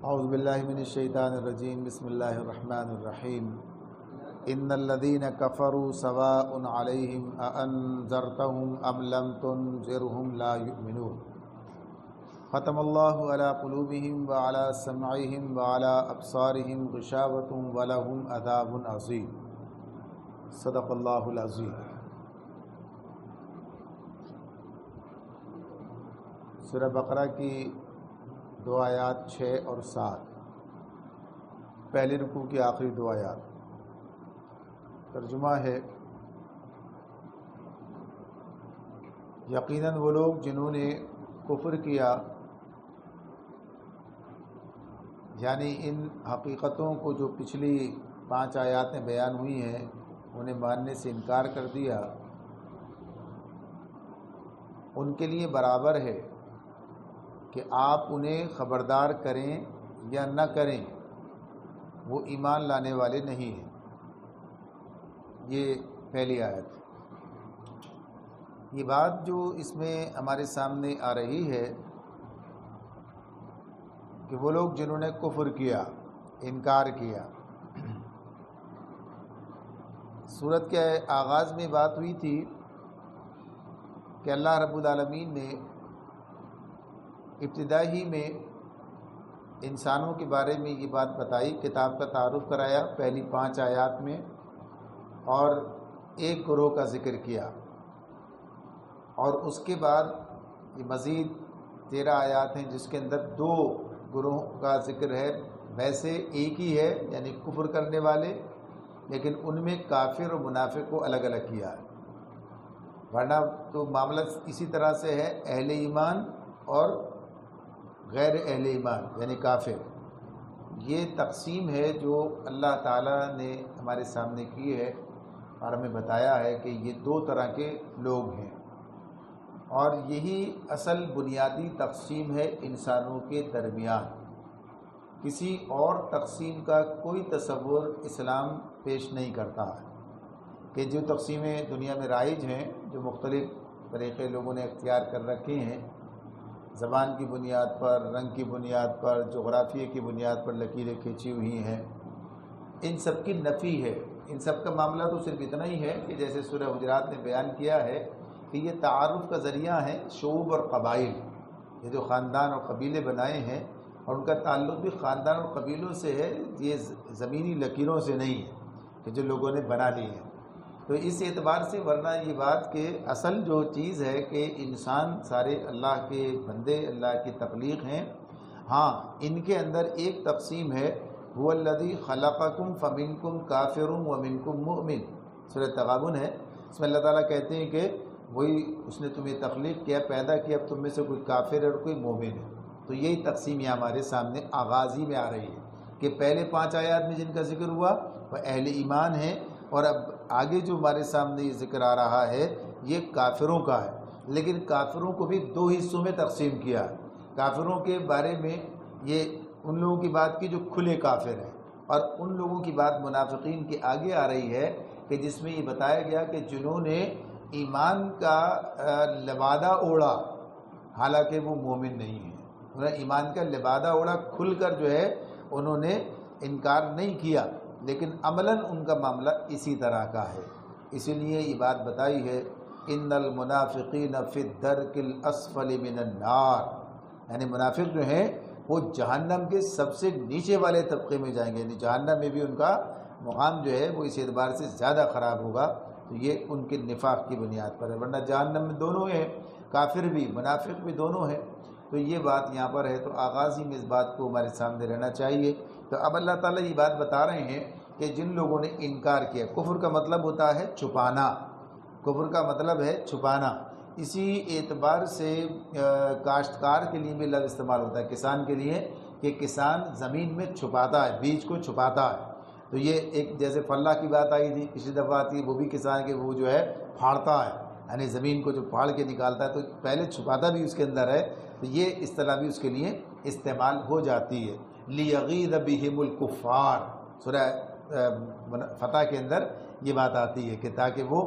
اعوذ باللہ من الشیطان الرجیم بسم اللہ الرحمن الرحیم ان الذین کفروا سواء علیہم اانذرتہم ام لم تنذرہم لا یؤمنون ختم اللہ علی قلوبہم وعلی سمعہم وعلی ابصارہم غشاوۃ ولہم عذاب عظیم صدق اللہ العظیم۔ سورہ بقرہ کی 2 آیات 6 اور 7، پہلی رکوع کی آخری 2 آیات۔ ترجمہ ہے، یقیناً وہ لوگ جنہوں نے کفر کیا، یعنی ان حقیقتوں کو جو پچھلی 5 آیاتیں بیان ہوئی ہیں انہیں ماننے سے انکار کر دیا، ان کے لیے برابر ہے کہ آپ انہیں خبردار کریں یا نہ کریں، وہ ایمان لانے والے نہیں ہیں۔ یہ پہلی آیت۔ یہ بات جو اس میں ہمارے سامنے آ رہی ہے کہ وہ لوگ جنہوں نے کفر کیا، انکار کیا، سورت کے آغاز میں بات ہوئی تھی کہ اللہ رب العالمین نے ابتدائی میں انسانوں کے بارے میں یہ بات بتائی، کتاب کا تعارف کرایا پہلی 5 آیات میں، اور ایک گروہ کا ذکر کیا، اور اس کے بعد یہ مزید 13 آیات ہیں جس کے اندر 2 گروہوں کا ذکر ہے۔ ویسے ایک ہی ہے، یعنی کفر کرنے والے، لیکن ان میں کافر اور منافق کو الگ الگ کیا ہے، ورنہ تو معاملہ اسی طرح سے ہے، اہل ایمان اور غیر اہل ایمان یعنی کافر۔ یہ تقسیم ہے جو اللہ تعالیٰ نے ہمارے سامنے کی ہے اور ہمیں بتایا ہے کہ یہ 2 طرح کے لوگ ہیں، اور یہی اصل بنیادی تقسیم ہے انسانوں کے درمیان۔ کسی اور تقسیم کا کوئی تصور اسلام پیش نہیں کرتا ہے کہ جو تقسیمیں دنیا میں رائج ہیں، جو مختلف طریقے لوگوں نے اختیار کر رکھے ہیں، زبان کی بنیاد پر، رنگ کی بنیاد پر، جغرافیے کی بنیاد پر لکیریں کھینچی ہوئی ہیں، ان سب کی نفی ہے۔ ان سب کا معاملہ تو صرف اتنا ہی ہے کہ جیسے سورہ حجرات نے بیان کیا ہے کہ یہ تعارف کا ذریعہ ہے شعوب اور قبائل، یہ جو خاندان اور قبیلے بنائے ہیں، اور ان کا تعلق بھی خاندان اور قبیلوں سے ہے، یہ زمینی لکیروں سے نہیں ہے کہ جو لوگوں نے بنا لی ہیں۔ تو اس اعتبار سے ورنہ یہ بات کہ اصل جو چیز ہے کہ انسان سارے اللہ کے بندے، اللہ کی تخلیق ہیں۔ ہاں، ان کے اندر ایک تقسیم ہے، هو الذی خلقکم فمنکم کافر ومنکم مؤمن، سورہ تغابن ہے۔ اس میں اللہ تعالیٰ کہتے ہیں کہ وہی اس نے تمہیں تخلیق کیا، پیدا کیا، اب تم میں سے کوئی کافر ہے اور کوئی مومن ہے۔ تو یہی تقسیم یہ ہمارے سامنے آغازی میں آ رہی ہے کہ پہلے 5 آیات میں جن کا ذکر ہوا وہ اہل ایمان ہیں، اور اب آگے جو ہمارے سامنے یہ ذکر آ رہا ہے یہ کافروں کا ہے، لیکن کافروں کو بھی 2 حصوں میں تقسیم کیا ہے۔ کافروں کے بارے میں یہ ان لوگوں کی بات کی جو کھلے کافر ہیں، اور ان لوگوں کی بات منافقین کے آگے آ رہی ہے کہ جس میں یہ بتایا گیا کہ جنہوں نے ایمان کا لبادہ اوڑھا حالانکہ وہ مومن نہیں ہیں، انہوں نے ایمان کا لبادہ اوڑھا، کھل کر جو ہے انہوں نے انکار نہیں کیا، لیکن عملاً ان کا معاملہ اسی طرح کا ہے۔ اسی لیے یہ بات بتائی ہے، ان المنافقین فی الدرک الاسفل من النار، یعنی منافق جو ہیں وہ جہنم کے سب سے نیچے والے طبقے میں جائیں گے، یعنی جہنم میں بھی ان کا مقام جو ہے وہ اس اعتبار سے زیادہ خراب ہوگا۔ تو یہ ان کے نفاق کی بنیاد پر ہے، ورنہ جہنم میں دونوں ہیں، کافر بھی منافق بھی دونوں ہیں۔ تو یہ بات یہاں پر ہے، تو آغازی میں اس بات کو ہمارے سامنے رہنا چاہیے۔ تو اب اللہ تعالیٰ یہ بات بتا رہے ہیں کہ جن لوگوں نے انکار کیا، کفر کا مطلب ہوتا ہے چھپانا، کفر کا مطلب ہے چھپانا۔ اسی اعتبار سے کاشتکار کے لیے بھی لفظ استعمال ہوتا ہے کسان کے لیے، کہ کسان زمین میں چھپاتا ہے، بیج کو چھپاتا ہے۔ تو یہ ایک جیسے فلاح کی بات آئی تھی پچھلی دفعہ آتی، وہ بھی کسان کے وہ جو ہے پھاڑتا ہے، یعنی زمین کو جو پھاڑ کے نکالتا ہے، تو پہلے چھپاتا بھی اس کے اندر ہے، تو یہ اصطلاح بھی اس کے لیے استعمال ہو جاتی ہے۔ لِيَغِيظَ بِهِمُ الْكُفَّارِ، سورہ فتح کے اندر یہ بات آتی ہے کہ تاکہ وہ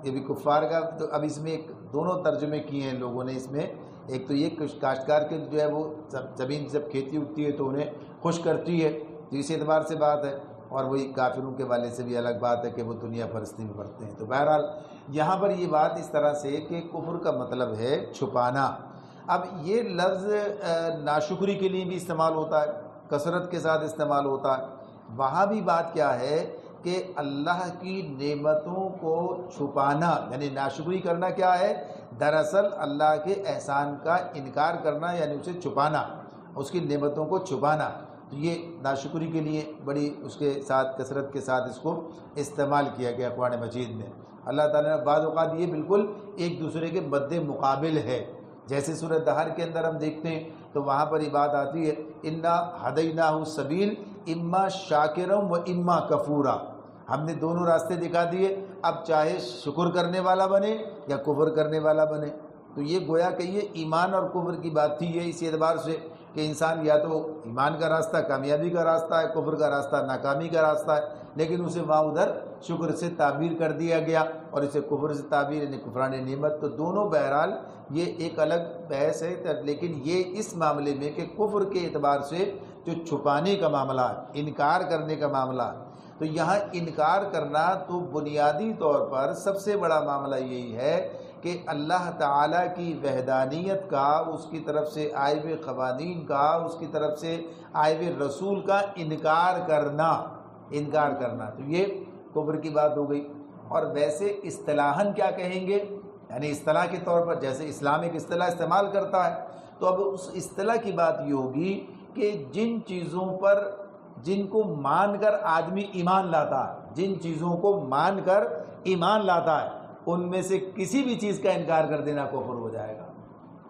یہ بھی کفار کا، تو اب اس میں ایک دونوں ترجمے کیے ہیں لوگوں نے اس میں. ایک تو یہ کاشتکار کے جو ہے وہ زمین جب کھیتی اگتی ہے تو انہیں خوش کرتی ہے، تو اس اعتبار سے بات ہے. اور وہی کافروں کے والے سے بھی الگ بات ہے کہ وہ دنیا پرستی میں پڑتے ہیں. تو بہرحال یہاں پر یہ بات اس طرح سے کہ کفر کا مطلب ہے چھپانا. اب یہ لفظ ناشکری کے لیے بھی استعمال ہوتا ہے، کثرت کے ساتھ استعمال ہوتا ہے. وہاں بھی بات کیا ہے کہ اللہ کی نعمتوں کو چھپانا، یعنی ناشکری کرنا کیا ہے؟ دراصل اللہ کے احسان کا انکار کرنا، یعنی اسے چھپانا، اس کی نعمتوں کو چھپانا. تو یہ ناشکری کے لیے بڑی اس کے ساتھ کثرت کے ساتھ اس کو استعمال کیا گیا قرآن مجید میں. اللہ تعالیٰ نے بعض اوقات یہ بالکل ایک دوسرے کے مد مقابل ہے. جیسے سورہ دہر کے اندر ہم دیکھتے ہیں تو وہاں پر یہ بات آتی ہے انا ہدیناہ السبیل اما شاکرم و اما کفورا. ہم نے دونوں راستے دکھا دیے، اب چاہے شکر کرنے والا بنے یا کفر کرنے والا بنے. تو یہ گویا کہ یہ ایمان اور کفر کی بات تھی ہے، اس اعتبار سے کہ انسان یا تو ایمان کا راستہ کامیابی کا راستہ ہے، کفر کا راستہ ناکامی کا راستہ ہے، لیکن اسے وہاں ادھر شکر سے تعبیر کر دیا گیا اور اسے کفر سے تعبیر، یعنی کفران نعمت. تو دونوں بہرحال یہ ایک الگ بحث ہے، لیکن یہ اس معاملے میں کہ کفر کے اعتبار سے جو چھپانے کا معاملہ ہے، انکار کرنے کا معاملہ ہے، تو یہاں انکار کرنا تو بنیادی طور پر سب سے بڑا معاملہ یہی ہے کہ اللہ تعالیٰ کی وحدانیت کا، اس کی طرف سے آئے ہوئے قوانین کا، اس کی طرف سے آئے ہوئے رسول کا انکار کرنا. تو یہ کفر کی بات ہو گئی. اور ویسے اصطلاحاً کیا کہیں گے، یعنی اصطلاح کے طور پر جیسے اسلام ایک اصطلاح استعمال کرتا ہے، تو اب اس اصطلاح کی بات یہ ہوگی کہ جن چیزوں پر جن کو مان کر آدمی ایمان لاتا ہے، جن چیزوں کو مان کر ایمان لاتا ہے، ان میں سے کسی بھی چیز کا انکار کر دینا کفر ہو جائے گا.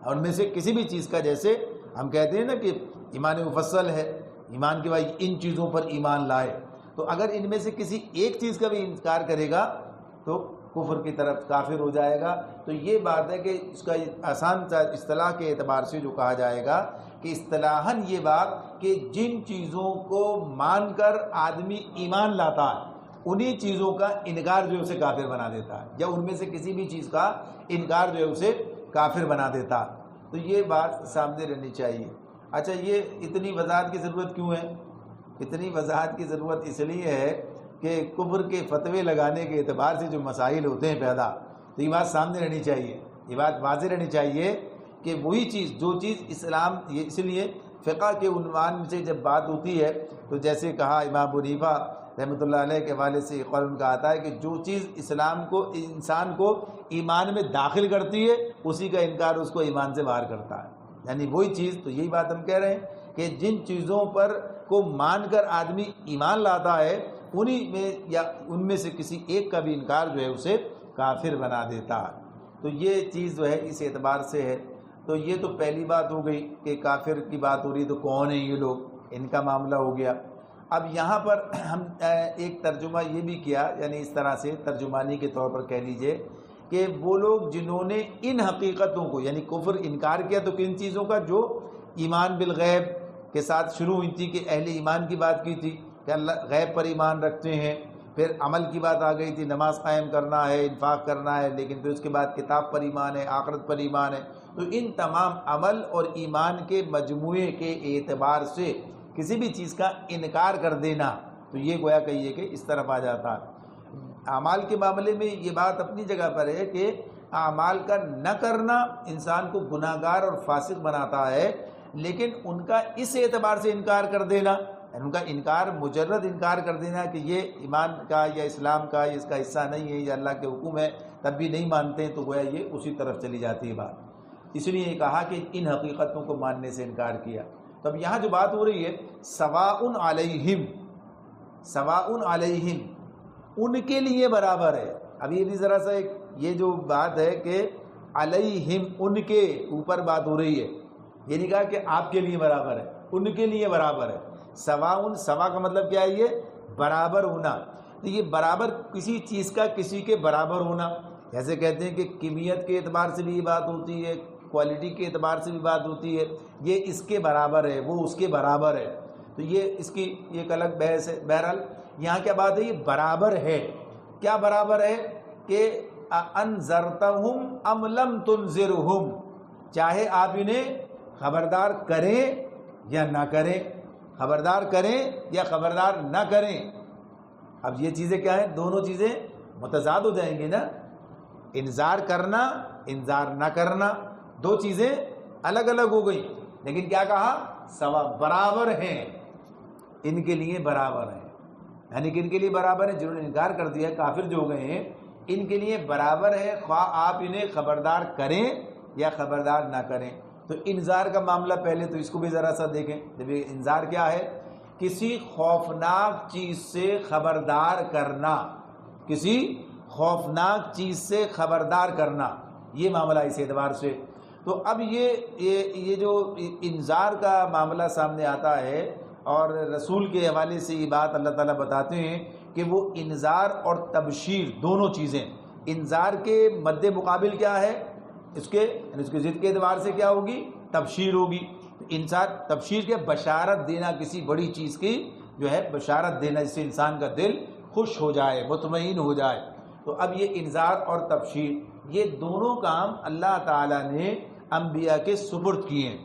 اور ان میں سے کسی بھی چیز کا، جیسے ہم کہتے ہیں نا کہ ایمان مفصل ہے، ایمان کے بعد ان چیزوں پر ایمان لائے، تو اگر ان میں سے کسی ایک چیز کا بھی انکار کرے گا تو کفر کی طرف کافر ہو جائے گا. تو یہ بات ہے کہ اس کا آسان اصطلاح کے اعتبار سے جو کہا جائے گا کہ اصطلاحاً یہ بات کہ جن چیزوں کو مان کر آدمی ایمان لاتا ہے، انہی چیزوں کا انکار جو ہے اسے کافر بنا دیتا ہے، یا ان میں سے کسی بھی چیز کا انکار جو ہے اسے کافر بنا دیتا. تو یہ بات سامنے رہنی چاہیے. اچھا، یہ اتنی وضاحت کی ضرورت کیوں ہے؟ اتنی وضاحت کی ضرورت اس لیے ہے کہ کفر کے فتوے لگانے کے اعتبار سے جو مسائل ہوتے ہیں پیدا، تو یہ بات سامنے رہنی چاہیے، یہ بات واضح رہنی چاہیے کہ وہی چیز جو چیز اسلام، یہ اس لیے فقہ کے عنوان سے جب بات ہوتی ہے تو جیسے کہا امام ابو حنیفہ رحمۃ اللہ علیہ کے حوالے سے قول ان کا آتا ہے کہ جو چیز اسلام کو، انسان کو ایمان میں داخل کرتی ہے، اسی کا انکار اس کو ایمان سے باہر کرتا ہے. یعنی وہی چیز، تو یہی بات ہم کہہ رہے ہیں کہ جن چیزوں پر کو مان کر آدمی ایمان لاتا ہے، انہی میں یا ان میں سے کسی ایک کا بھی انکار جو ہے اسے کافر بنا دیتا ہے. تو یہ چیز جو ہے اس اعتبار سے ہے. تو یہ تو پہلی بات ہو گئی کہ کافر کی بات ہو رہی، تو کون ہیں یہ لوگ، ان کا معاملہ ہو گیا. اب یہاں پر ہم ایک ترجمہ یہ بھی کیا، یعنی اس طرح سے ترجمانی کے طور پر کہہ لیجئے کہ وہ لوگ جنہوں نے ان حقیقتوں کو، یعنی کفر انکار کیا، تو کن چیزوں کا؟ جو ایمان بالغیب کے ساتھ شروع ہوئی تھی کہ اہل ایمان کی بات کی تھی کہ اللہ غیب پر ایمان رکھتے ہیں. پھر عمل کی بات آ گئی تھی، نماز قائم کرنا ہے، انفاق کرنا ہے، لیکن پھر اس کے بعد کتاب پر ایمان ہے، آخرت پر ایمان ہے. تو ان تمام عمل اور ایمان کے مجموعے کے اعتبار سے کسی بھی چیز کا انکار کر دینا، تو یہ گویا کہیے کہ اس طرف آ جاتا ہے. اعمال کے معاملے میں یہ بات اپنی جگہ پر ہے کہ اعمال کا نہ کرنا انسان کو گناہ گار اور فاسق بناتا ہے، لیکن ان کا اس اعتبار سے انکار کر دینا، ان کا انکار مجرد انکار کر دینا کہ یہ ایمان کا یا اسلام کا اس کا حصہ نہیں ہے، یا اللہ کے حکم ہے، تب بھی نہیں مانتے ہیں، تو گویا یہ اسی طرف چلی جاتی ہے بات. اس لیے یہ کہا کہ ان حقیقتوں کو ماننے سے انکار کیا. تو اب یہاں جو بات ہو رہی ہے سواء علیہم، سواء علیہم، ان کے لیے برابر ہے. اب یہ بھی ذرا سا ایک یہ جو بات ہے کہ علیہم، ان کے اوپر بات ہو رہی ہے، یہ نہیں کہا کہ آپ کے لیے برابر ہے، ان کے لیے برابر ہے. سواء، سوا کا مطلب کیا ہے؟ یہ برابر ہونا. تو یہ برابر کسی چیز کا کسی کے برابر ہونا، جیسے کہتے ہیں کہ کمیت کے اعتبار سے بھی یہ بات ہوتی ہے، کوالٹی کے اعتبار سے بھی بات ہوتی ہے، یہ اس کے برابر ہے، وہ اس کے برابر ہے. تو یہ اس کی ایک الگ بحث ہے. بہرحال یہاں کیا بات ہے؟ یہ برابر ہے. کیا برابر ہے کہ انذرتہم ام لم تنذرہم، چاہے آپ انہیں خبردار کریں یا نہ کریں، خبردار کریں یا خبردار نہ کریں۔ اب یہ چیزیں کیا ہیں؟ دونوں چیزیں متضاد ہو جائیں گی نا، انذار کرنا، انذار نہ کرنا، دو چیزیں الگ الگ ہو گئی، لیکن کیا کہا؟ سوا، برابر ہیں، ان کے لیے برابر ہیں۔ یعنی کہ ان کے لیے برابر ہے، جنہوں نے انکار کر دیا ہے، کافر جو ہو گئے ہیں، ان کے لیے برابر ہے، خواہ آپ انہیں خبردار کریں یا خبردار نہ کریں۔ تو انذار کا معاملہ پہلے تو اس کو بھی ذرا سا دیکھیں۔ جب انذار کیا ہے؟ کسی خوفناک چیز سے خبردار کرنا، کسی خوفناک چیز سے خبردار کرنا، یہ معاملہ اس اعتبار سے۔ تو اب یہ جو انذار کا معاملہ سامنے آتا ہے، اور رسول کے حوالے سے یہ بات اللہ تعالیٰ بتاتے ہیں کہ وہ انذار اور تبشیر دونوں چیزیں، انذار کے مد مقابل کیا ہے؟ اس کے ضد کے اعتبار سے کیا ہوگی؟ تبشیر ہوگی۔ انذار، تبشیر کے بشارت دینا، کسی بڑی چیز کی جو ہے بشارت دینا، جس سے انسان کا دل خوش ہو جائے، مطمئن ہو جائے۔ تو اب یہ انذار اور تبشیر، یہ دونوں کام اللہ تعالیٰ نے انبیاء کے سپرد کیے ہیں۔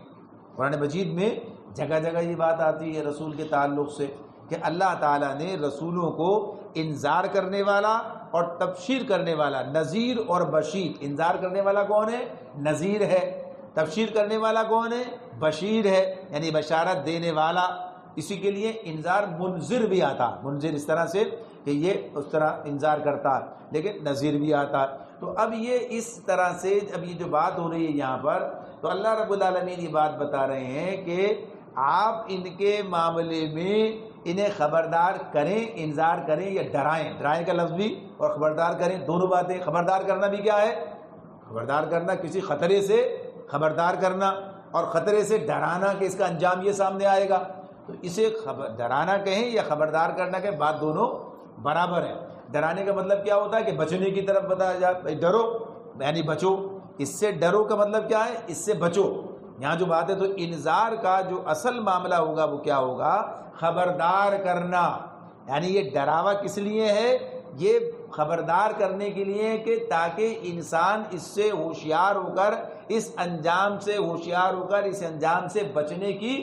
قرآن مجید میں جگہ جگہ یہ بات آتی ہے رسول کے تعلق سے کہ اللہ تعالیٰ نے رسولوں کو انذار کرنے والا اور تبشیر کرنے والا، نذیر اور بشیر۔ انذار کرنے والا کون ہے؟ نذیر ہے۔ تبشیر کرنے والا کون ہے؟ بشیر ہے، یعنی بشارت دینے والا۔ اسی کے لیے انذار منذر بھی آتا، منذر اس طرح سے کہ یہ اس طرح انذار کرتا ہے، لیکن نذیر بھی آتا ہے۔ تو اب یہ اس طرح سے اب یہ جو بات ہو رہی ہے یہاں پر، تو اللہ رب العالمین یہ بات بتا رہے ہیں کہ آپ ان کے معاملے میں انہیں خبردار کریں، انذار کریں یا ڈرائیں۔ ڈرائیں کا لفظ بھی اور خبردار کریں، دونوں باتیں۔ خبردار کرنا بھی کیا ہے؟ خبردار کرنا کسی خطرے سے خبردار کرنا، اور خطرے سے ڈرانا کہ اس کا انجام یہ سامنے آئے گا۔ تو اسے ڈرانا کہیں یا خبردار کرنا کہیں، بات دونوں برابر ہے۔ ڈرانے کا مطلب کیا ہوتا ہے کہ بچنے کی طرف بتایا جائے، ڈرو یعنی بچو، اس سے ڈرو کا مطلب کیا ہے؟ اس سے بچو۔ یہاں جو بات ہے، تو انذار کا جو اصل معاملہ ہوگا وہ کیا ہوگا؟ خبردار کرنا۔ یعنی یہ ڈراوا کس لیے ہے؟ یہ خبردار کرنے کے لیے کہ تاکہ انسان اس سے ہوشیار ہو کر، اس انجام سے ہوشیار ہو کر اس انجام سے بچنے کی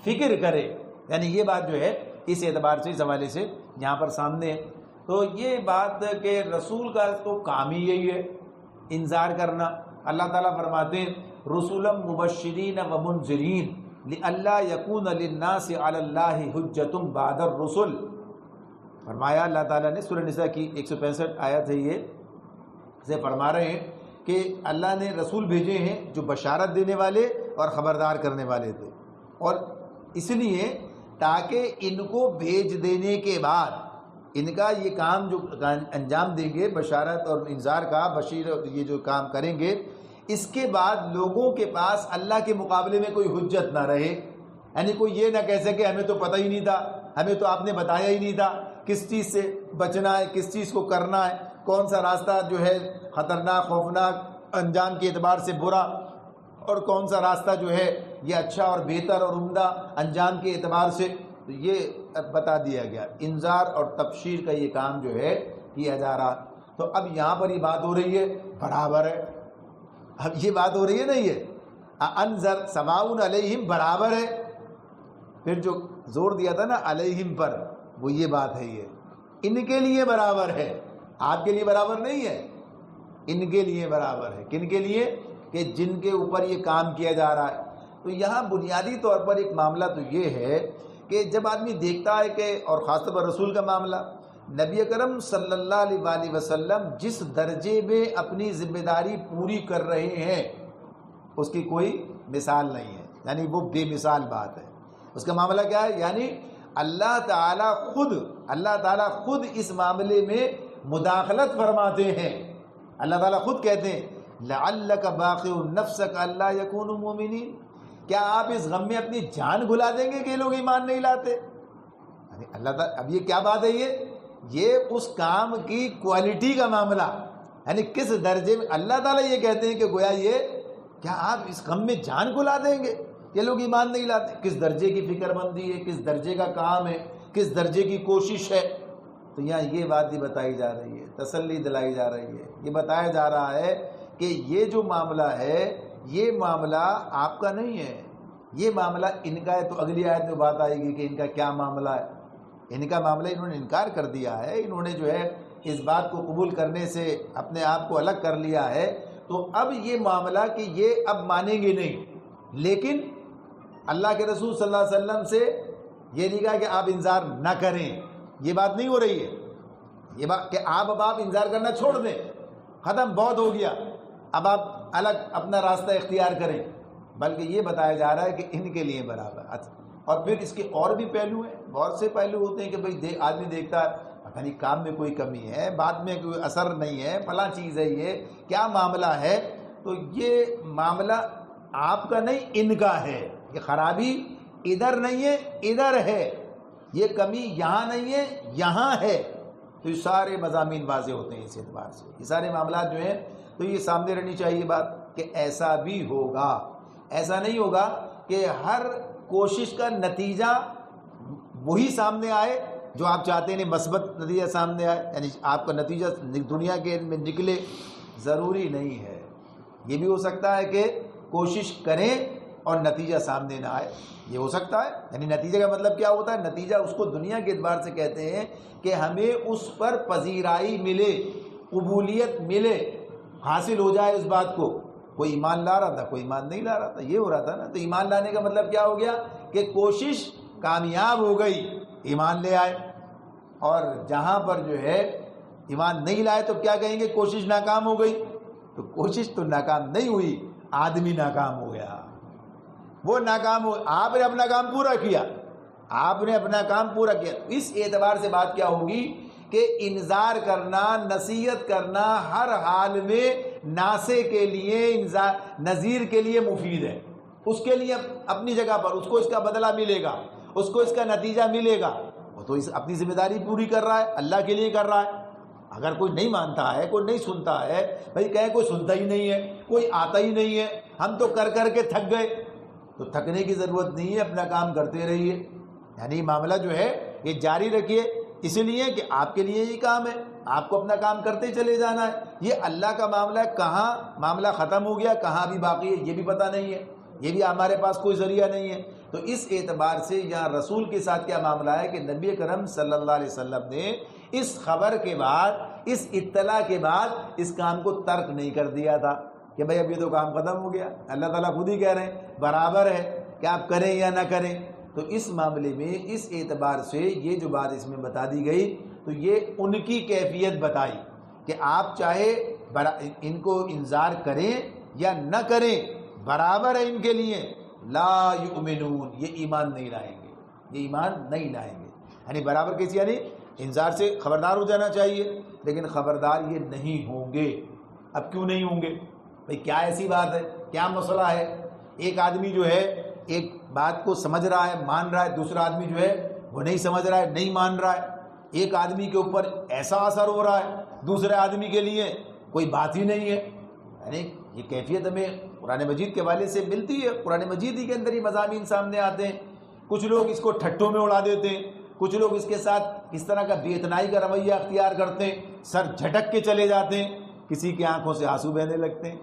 فکر کرے۔ یعنی یہ بات جو ہے اس اعتبار سے، اس حوالے سے یہاں پر سامنے ہے۔ تو یہ بات کہ رسول کا تو کام ہی یہی ہے، انذار کرنا۔ اللہ تعالیٰ فرماتے ہیں رسولا مبشرین و منذرین لئلا یکون للناس علی اللہ حجۃ بعد الرسل۔ فرمایا اللہ تعالیٰ نے، سورہ نساء کی 165 آیت ہے یہ، سے فرما رہے ہیں کہ اللہ نے رسول بھیجے ہیں جو بشارت دینے والے اور خبردار کرنے والے تھے، اور اس لیے تاکہ ان کو بھیج دینے کے بعد ان کا یہ کام جو انجام دیں گے، بشارت اور انذار کا، بشیر یہ جو کام کریں گے، اس کے بعد لوگوں کے پاس اللہ کے مقابلے میں کوئی حجت نہ رہے۔ یعنی کوئی یہ نہ کہہ سکے ہمیں تو پتہ ہی نہیں تھا، ہمیں تو آپ نے بتایا ہی نہیں تھا کس چیز سے بچنا ہے، کس چیز کو کرنا ہے، کون سا راستہ جو ہے خطرناک، خوفناک، انجام کے اعتبار سے برا، اور کون سا راستہ جو ہے یہ اچھا اور بہتر اور عمدہ انجام کے اعتبار سے۔ تو یہ بتا دیا گیا، انذار اور تبشیر کا یہ کام جو ہے کیا جا رہا۔ تو اب یہاں پر یہ بات ہو رہی ہے، برابر ہے۔ اب یہ بات ہو رہی ہے نا، یہ انذر سواء علیہم، برابر ہے۔ پھر جو زور دیا تھا نا علیہم پر، وہ یہ بات ہے، یہ ان کے لیے برابر ہے، آپ کے لیے برابر نہیں ہے، ان کے لیے برابر ہے۔ کن کے لیے؟ کہ جن کے اوپر یہ کام کیا جا رہا ہے۔ تو یہاں بنیادی طور پر ایک معاملہ تو یہ ہے کہ جب آدمی دیکھتا ہے کہ، اور خاص طور پر رسول کا معاملہ، نبی اکرم صلی اللہ علیہ وسلم جس درجے میں اپنی ذمہ داری پوری کر رہے ہیں اس کی کوئی مثال نہیں ہے، یعنی وہ بے مثال بات ہے۔ اس کا معاملہ کیا ہے؟ یعنی اللہ تعالیٰ خود اس معاملے میں مداخلت فرماتے ہیں۔ اللہ تعالیٰ خود کہتے ہیں لعلک باخع نفسک الا یکونوا مؤمنین، کیا آپ اس غم میں اپنی جان بھلا دیں گے کہ یہ لوگ ایمان نہیں لاتے؟ اللہ تعالیٰ، اب یہ کیا بات ہے؟ یہ اس کام کی کوالٹی کا معاملہ، یعنی کس درجے میں اللہ تعالیٰ یہ کہتے ہیں کہ گویا یہ، کیا آپ اس غم میں جان بھلا دیں گے؟ یہ لوگ ایمان نہیں لاتے۔ کس درجے کی فکر مندی ہے، کس درجے کا کام ہے، کس درجے کی کوشش ہے۔ تو یہاں یہ بات بھی بتائی جا رہی ہے، تسلی دلائی جا رہی ہے، یہ بتایا جا رہا ہے کہ یہ جو معاملہ ہے یہ معاملہ آپ کا نہیں ہے، یہ معاملہ ان کا ہے۔ تو اگلی آیت میں بات آئے گی کہ ان کا کیا معاملہ ہے۔ ان کا معاملہ انہوں نے انکار کر دیا ہے، انہوں نے جو ہے اس بات کو قبول کرنے سے اپنے آپ کو الگ کر لیا ہے، تو اب یہ معاملہ کہ یہ اب مانیں گے نہیں۔ لیکن اللہ کے رسول صلی اللہ علیہ وسلم سے یہ نہیں کہا کہ آپ انتظار نہ کریں، یہ بات نہیں ہو رہی ہے، یہ بات کہ اب آپ انتظار کرنا چھوڑ دیں، ختم، بہت ہو گیا، اب آپ الگ اپنا راستہ اختیار کریں، بلکہ یہ بتایا جا رہا ہے کہ ان کے لیے برابر۔ اور پھر اس کے اور بھی پہلو ہیں، بہت سے پہلو ہوتے ہیں کہ بھئی آدمی دیکھتا ہے پتہ نہیں کام میں کوئی کمی ہے، بات میں کوئی اثر نہیں ہے، فلاں چیز ہے، یہ کیا معاملہ ہے۔ تو یہ معاملہ آپ کا نہیں، ان کا ہے، یہ خرابی ادھر نہیں ہے، ادھر ہے، یہ کمی یہاں نہیں ہے، یہاں ہے۔ تو یہ سارے مضامین واضح ہوتے ہیں اس اعتبار سے، یہ سارے معاملات جو ہیں تو یہ سامنے رہنی چاہیے بات کہ ایسا بھی ہوگا، ایسا نہیں ہوگا کہ ہر کوشش کا نتیجہ وہی سامنے آئے جو آپ چاہتے ہیں، مثبت نتیجہ سامنے آئے، یعنی آپ کا نتیجہ دنیا کے میں نکلے، ضروری نہیں ہے۔ یہ بھی ہو سکتا ہے کہ کوشش کریں اور نتیجہ سامنے نہ آئے، یہ ہو سکتا ہے۔ یعنی نتیجے کا مطلب کیا ہوتا ہے؟ نتیجہ اس کو دنیا کے اعتبار سے کہتے ہیں کہ ہمیں اس پر پذیرائی ملے، قبولیت ملے، حاصل ہو جائے اس بات کو۔ کوئی ایمان لا رہا تھا، کوئی ایمان نہیں لا رہا تھا، یہ ہو رہا تھا نا۔ تو ایمان لانے کا مطلب کیا ہو گیا کہ کوشش کامیاب ہو گئی، ایمان لے آئے۔ اور جہاں پر جو ہے ایمان نہیں لائے تو کیا کہیں گے؟ کوشش ناکام ہو گئی۔ تو کوشش تو ناکام نہیں ہوئی، آدمی ناکام ہو گیا، وہ ناکام ہو۔ آپ نے اپنا کام پورا کیا، آپ نے اپنا کام پورا کیا۔ اس اعتبار سے بات کیا ہوگی کہ انذار کرنا، نصیحت کرنا ہر حال میں ناصح کے لیے، نذیر کے لیے مفید ہے۔ اس کے لیے اپنی جگہ پر اس کو اس کا بدلہ ملے گا، اس کو اس کا نتیجہ ملے گا۔ وہ تو اپنی ذمہ داری پوری کر رہا ہے، اللہ کے لیے کر رہا ہے۔ اگر کوئی نہیں مانتا ہے، کوئی نہیں سنتا ہے، بھائی کہیں کوئی سنتا ہی نہیں ہے، کوئی آتا ہی نہیں ہے، ہم تو کر کر کے تھک گئے، تو تھکنے کی ضرورت نہیں ہے، اپنا کام کرتے رہیے۔ یعنی معاملہ جو ہے یہ جاری رکھیے، اس لیے کہ آپ کے لیے یہ کام ہے، آپ کو اپنا کام کرتے چلے جانا ہے۔ یہ اللہ کا معاملہ ہے، کہاں معاملہ ختم ہو گیا، کہاں بھی باقی ہے، یہ بھی پتہ نہیں ہے، یہ بھی ہمارے پاس کوئی ذریعہ نہیں ہے۔ تو اس اعتبار سے یہاں رسول کے ساتھ کیا معاملہ ہے کہ نبی کرم صلی اللہ علیہ وسلم نے اس خبر کے بعد، اس اطلاع کے بعد اس کام کو ترک نہیں کر دیا تھا کہ بھئی اب یہ تو کام ختم ہو گیا، اللہ تعالیٰ خود ہی کہہ رہے ہیں برابر ہے کہ آپ کریں یا نہ کریں۔ تو اس معاملے میں اس اعتبار سے یہ جو بات اس میں بتا دی گئی تو یہ ان کی کیفیت بتائی کہ آپ چاہے ان کو انذار کریں یا نہ کریں، برابر ہے ان کے لیے۔ لا یؤمنون، یہ ایمان نہیں لائیں گے، یہ ایمان نہیں لائیں گے۔ یعنی برابر کیسی؟ یعنی انذار سے خبردار ہو جانا چاہیے، لیکن خبردار یہ نہیں ہوں گے۔ اب کیوں نہیں ہوں گے؟ بھئی کیا ایسی بات ہے، کیا مسئلہ ہے؟ ایک آدمی جو ہے ایک بات کو سمجھ رہا ہے، مان رہا ہے، دوسرا آدمی جو ہے وہ نہیں سمجھ رہا ہے، نہیں مان رہا ہے۔ ایک آدمی کے اوپر ایسا اثر ہو رہا ہے، دوسرے آدمی کے لیے کوئی بات ہی نہیں ہے۔ یعنی یہ کیفیت ہمیں قرآن مجید کے حوالے سے ملتی ہے، قرآن مجید ہی کے اندر ہی مضامین سامنے آتے ہیں۔ کچھ لوگ اس کو ٹھٹوں میں اڑا دیتے ہیں، کچھ لوگ اس کے ساتھ اس طرح کا بے اتنائی کا رویہ اختیار کرتے ہیں، سر جھٹک کے چلے جاتے ہیں، کسی کی آنکھوں سے آنسو بہنے لگتے ہیں،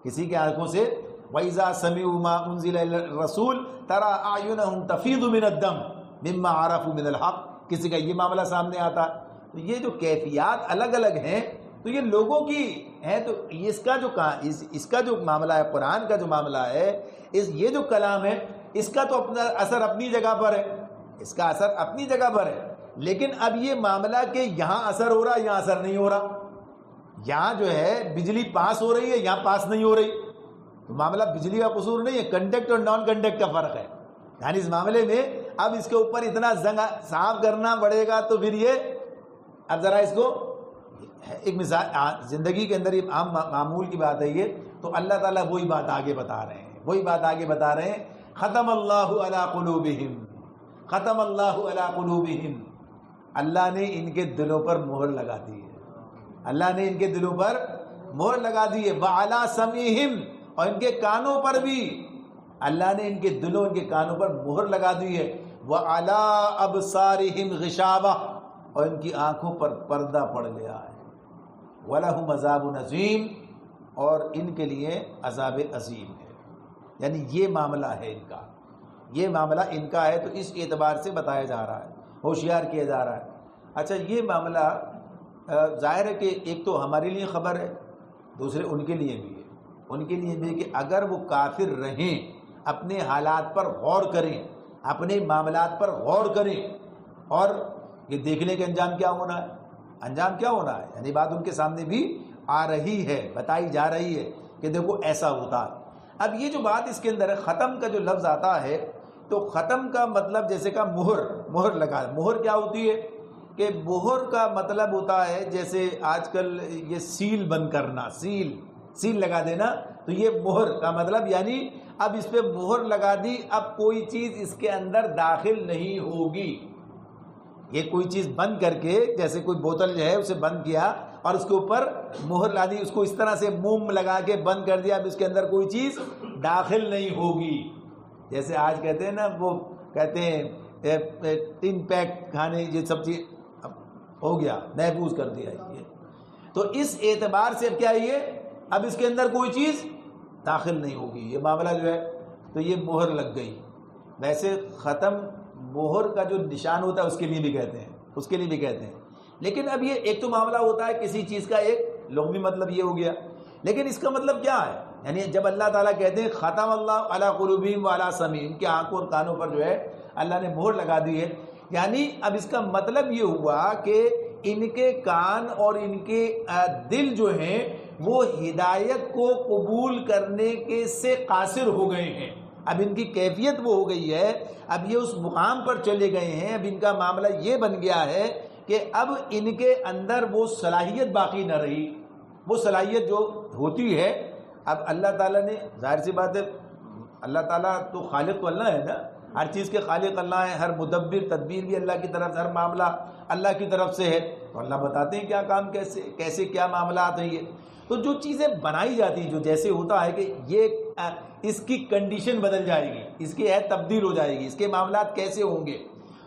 کسی کی آنکھوں سے وَإِذَا سَمِعُوا مَا أُنزِلَ إِلَى الرَّسُولِ تَرَىٰ أَعْيُنَهُمْ تَفِيضُ مِنَ الدَّمْعِ مِمَّا عَرَفُوا مِنَ الْحَقِّ، کسی کا یہ معاملہ سامنے آتا ہے۔ تو یہ جو کیفیات الگ الگ ہیں تو یہ لوگوں کی ہیں، تو اس کا جو معاملہ ہے، قرآن کا جو معاملہ ہے، یہ جو کلام ہے، اس کا تو اپنا اثر اپنی جگہ پر ہے، اس کا اثر اپنی جگہ پر ہے۔ لیکن اب یہ معاملہ کہ یہاں اثر ہو رہا ہے، یہاں اثر نہیں ہو رہا، یہاں جو ہے بجلی پاس ہو رہی ہے، یہاں پاس نہیں ہو رہی، تو معاملہ بجلی کا قصور نہیں ہے، کنڈکٹ اور نان کنڈکٹ کا فرق ہے۔ یعنی اس معاملے میں اب اس کے اوپر اتنا زنگ صاف کرنا پڑے گا، تو پھر یہ اب ذرا اس کو ایک مثال زندگی کے اندر یہ عام معمول کی بات ہے، یہ تو اللہ تعالیٰ وہی بات آگے بتا رہے ہیں، وہی بات آگے بتا رہے ہیں۔ ختم اللہ علی قلوبہم، ختم اللہ علی قلوبہم، اللہ نے ان کے دلوں پر مہر لگا دی ہے، اللہ نے ان کے دلوں پر مہر لگا دی ہے۔ وعلی سمعہم، اور ان کے کانوں پر بھی اللہ نے ان کے دلوں، ان کے کانوں پر مہر لگا دی ہے۔ وعلی ابصارہم غشاوہ، اور ان کی آنکھوں پر پردہ پڑ گیا ہے۔ وَلَهُمْ عَذَابٌ عَظِيمٌ، اور ان کے لیے عذاب عظیم ہے۔ یعنی یہ معاملہ ہے ان کا، یہ معاملہ ان کا ہے، تو اس اعتبار سے بتایا جا رہا ہے، ہوشیار کیا جا رہا ہے۔ اچھا، یہ معاملہ ظاہر ہے کہ ایک تو ہمارے لیے خبر ہے، دوسرے ان کے لیے بھی ہے۔ ان کے لیے بھی کہ اگر وہ کافر رہیں، اپنے حالات پر غور کریں، اپنے معاملات پر غور کریں، اور یہ دیکھ لیں کہ انجام کیا ہونا ہے، انجام کیا ہونا ہے، یعنی بات ان کے سامنے بھی آ رہی ہے، بتائی جا رہی ہے کہ دیکھو ایسا ہوتا ہے۔ اب یہ جو بات اس کے اندر ہے، ختم کا جو لفظ آتا ہے، تو ختم کا مطلب جیسے کہ مہر لگا۔ مہر کیا ہوتی ہے کہ مہر کا مطلب ہوتا ہے جیسے آج کل یہ سیل بند کرنا، سیل لگا دینا، تو یہ مہر کا مطلب یعنی اب اس پہ مہر لگا دی، اب کوئی چیز اس کے اندر داخل نہیں ہوگی۔ یہ کوئی چیز بند کر کے، جیسے کوئی بوتل جو ہے اسے بند کیا اور اس کے اوپر مہر لا دی، اس کو اس طرح سے موم لگا کے بند کر دیا، اب اس کے اندر کوئی چیز داخل نہیں ہوگی۔ جیسے آج کہتے ہیں نا، وہ کہتے ہیں ٹن پیک کھانے، یہ سب چیز اب ہو گیا، محفوظ کر دیا یہ۔ تو اس اعتبار سے اب کیا ہے، یہ اب اس کے اندر کوئی چیز داخل نہیں ہوگی، یہ معاملہ جو ہے، تو یہ مہر لگ گئی۔ ویسے ختم مہر کا جو نشان ہوتا ہے اس کے لیے بھی کہتے ہیں، لیکن اب یہ ایک تو معاملہ ہوتا ہے کسی چیز کا، ایک لغوی مطلب یہ ہو گیا، لیکن اس کا مطلب کیا ہے؟ یعنی جب اللہ تعالیٰ کہتے ہیں ختم اللہ علی قلوبہم وعلی سمعہم، ان کی آنکھوں اور کانوں پر جو ہے اللہ نے مہر لگا دی ہے، یعنی اب اس کا مطلب یہ ہوا کہ ان کے کان اور ان کے دل جو ہیں وہ ہدایت کو قبول کرنے کے سے قاصر ہو گئے ہیں۔ اب ان کی کیفیت وہ ہو گئی ہے، اب یہ اس مقام پر چلے گئے ہیں، اب ان کا معاملہ یہ بن گیا ہے کہ اب ان کے اندر وہ صلاحیت باقی نہ رہی۔ وہ صلاحیت جو ہوتی ہے، اب اللہ تعالیٰ نے، ظاہر سی بات ہے، اللہ تعالیٰ تو خالق تو اللہ ہے نا، ہر چیز کے خالق اللہ ہے، ہر مدبر تدبیر بھی اللہ کی طرف سے، ہر معاملہ اللہ کی طرف سے ہے، تو اللہ بتاتے ہیں کیا کام کیسے کیا معاملات ہیں۔ یہ تو جو چیزیں بنائی جاتی ہیں، جو جیسے ہوتا ہے کہ یہ اس کی کنڈیشن بدل جائے گی، اس کی عہد تبدیل ہو جائے گی، اس کے معاملات کیسے ہوں گے،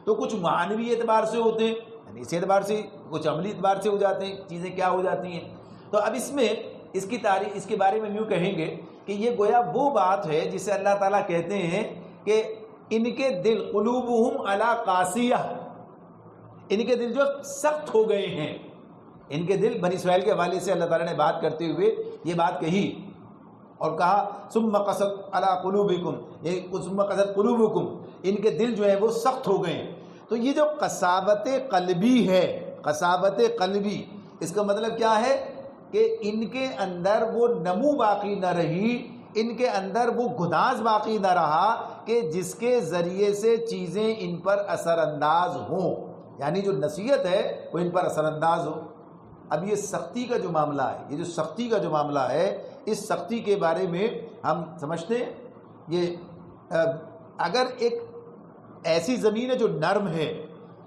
تو کچھ معنوی اعتبار سے ہوتے ہیں، یعنی اس اعتبار سے، کچھ عملی اعتبار سے ہو جاتے ہیں، چیزیں کیا ہو جاتی ہیں۔ تو اب اس میں اس کی تاریخ، اس کے بارے میں یوں کہیں گے کہ یہ گویا وہ بات ہے جسے اللہ تعالیٰ کہتے ہیں کہ ان کے دل قلوبہم علی قاسیہ، ان کے دل جو سخت ہو گئے ہیں، ان کے دل، بنی اسرائیل کے حوالے سے اللہ تعالیٰ نے بات کرتے ہوئے یہ بات کہی اور کہا ثم قست علی قلوبکم، ثم قست قلوبکم، ان کے دل جو ہے وہ سخت ہو گئے ہیں۔ تو یہ جو قساوت قلبی ہے، قساوت قلبی، اس کا مطلب کیا ہے کہ ان کے اندر وہ نمو باقی نہ رہی، ان کے اندر وہ گداز باقی نہ رہا کہ جس کے ذریعے سے چیزیں ان پر اثر انداز ہوں، یعنی جو نصیحت ہے وہ ان پر اثر انداز ہو۔ اب یہ سختی کا جو معاملہ ہے، یہ جو سختی کا جو معاملہ ہے، اس سختی کے بارے میں ہم سمجھتے ہیں، یہ اگر ایک ایسی زمین ہے جو نرم ہے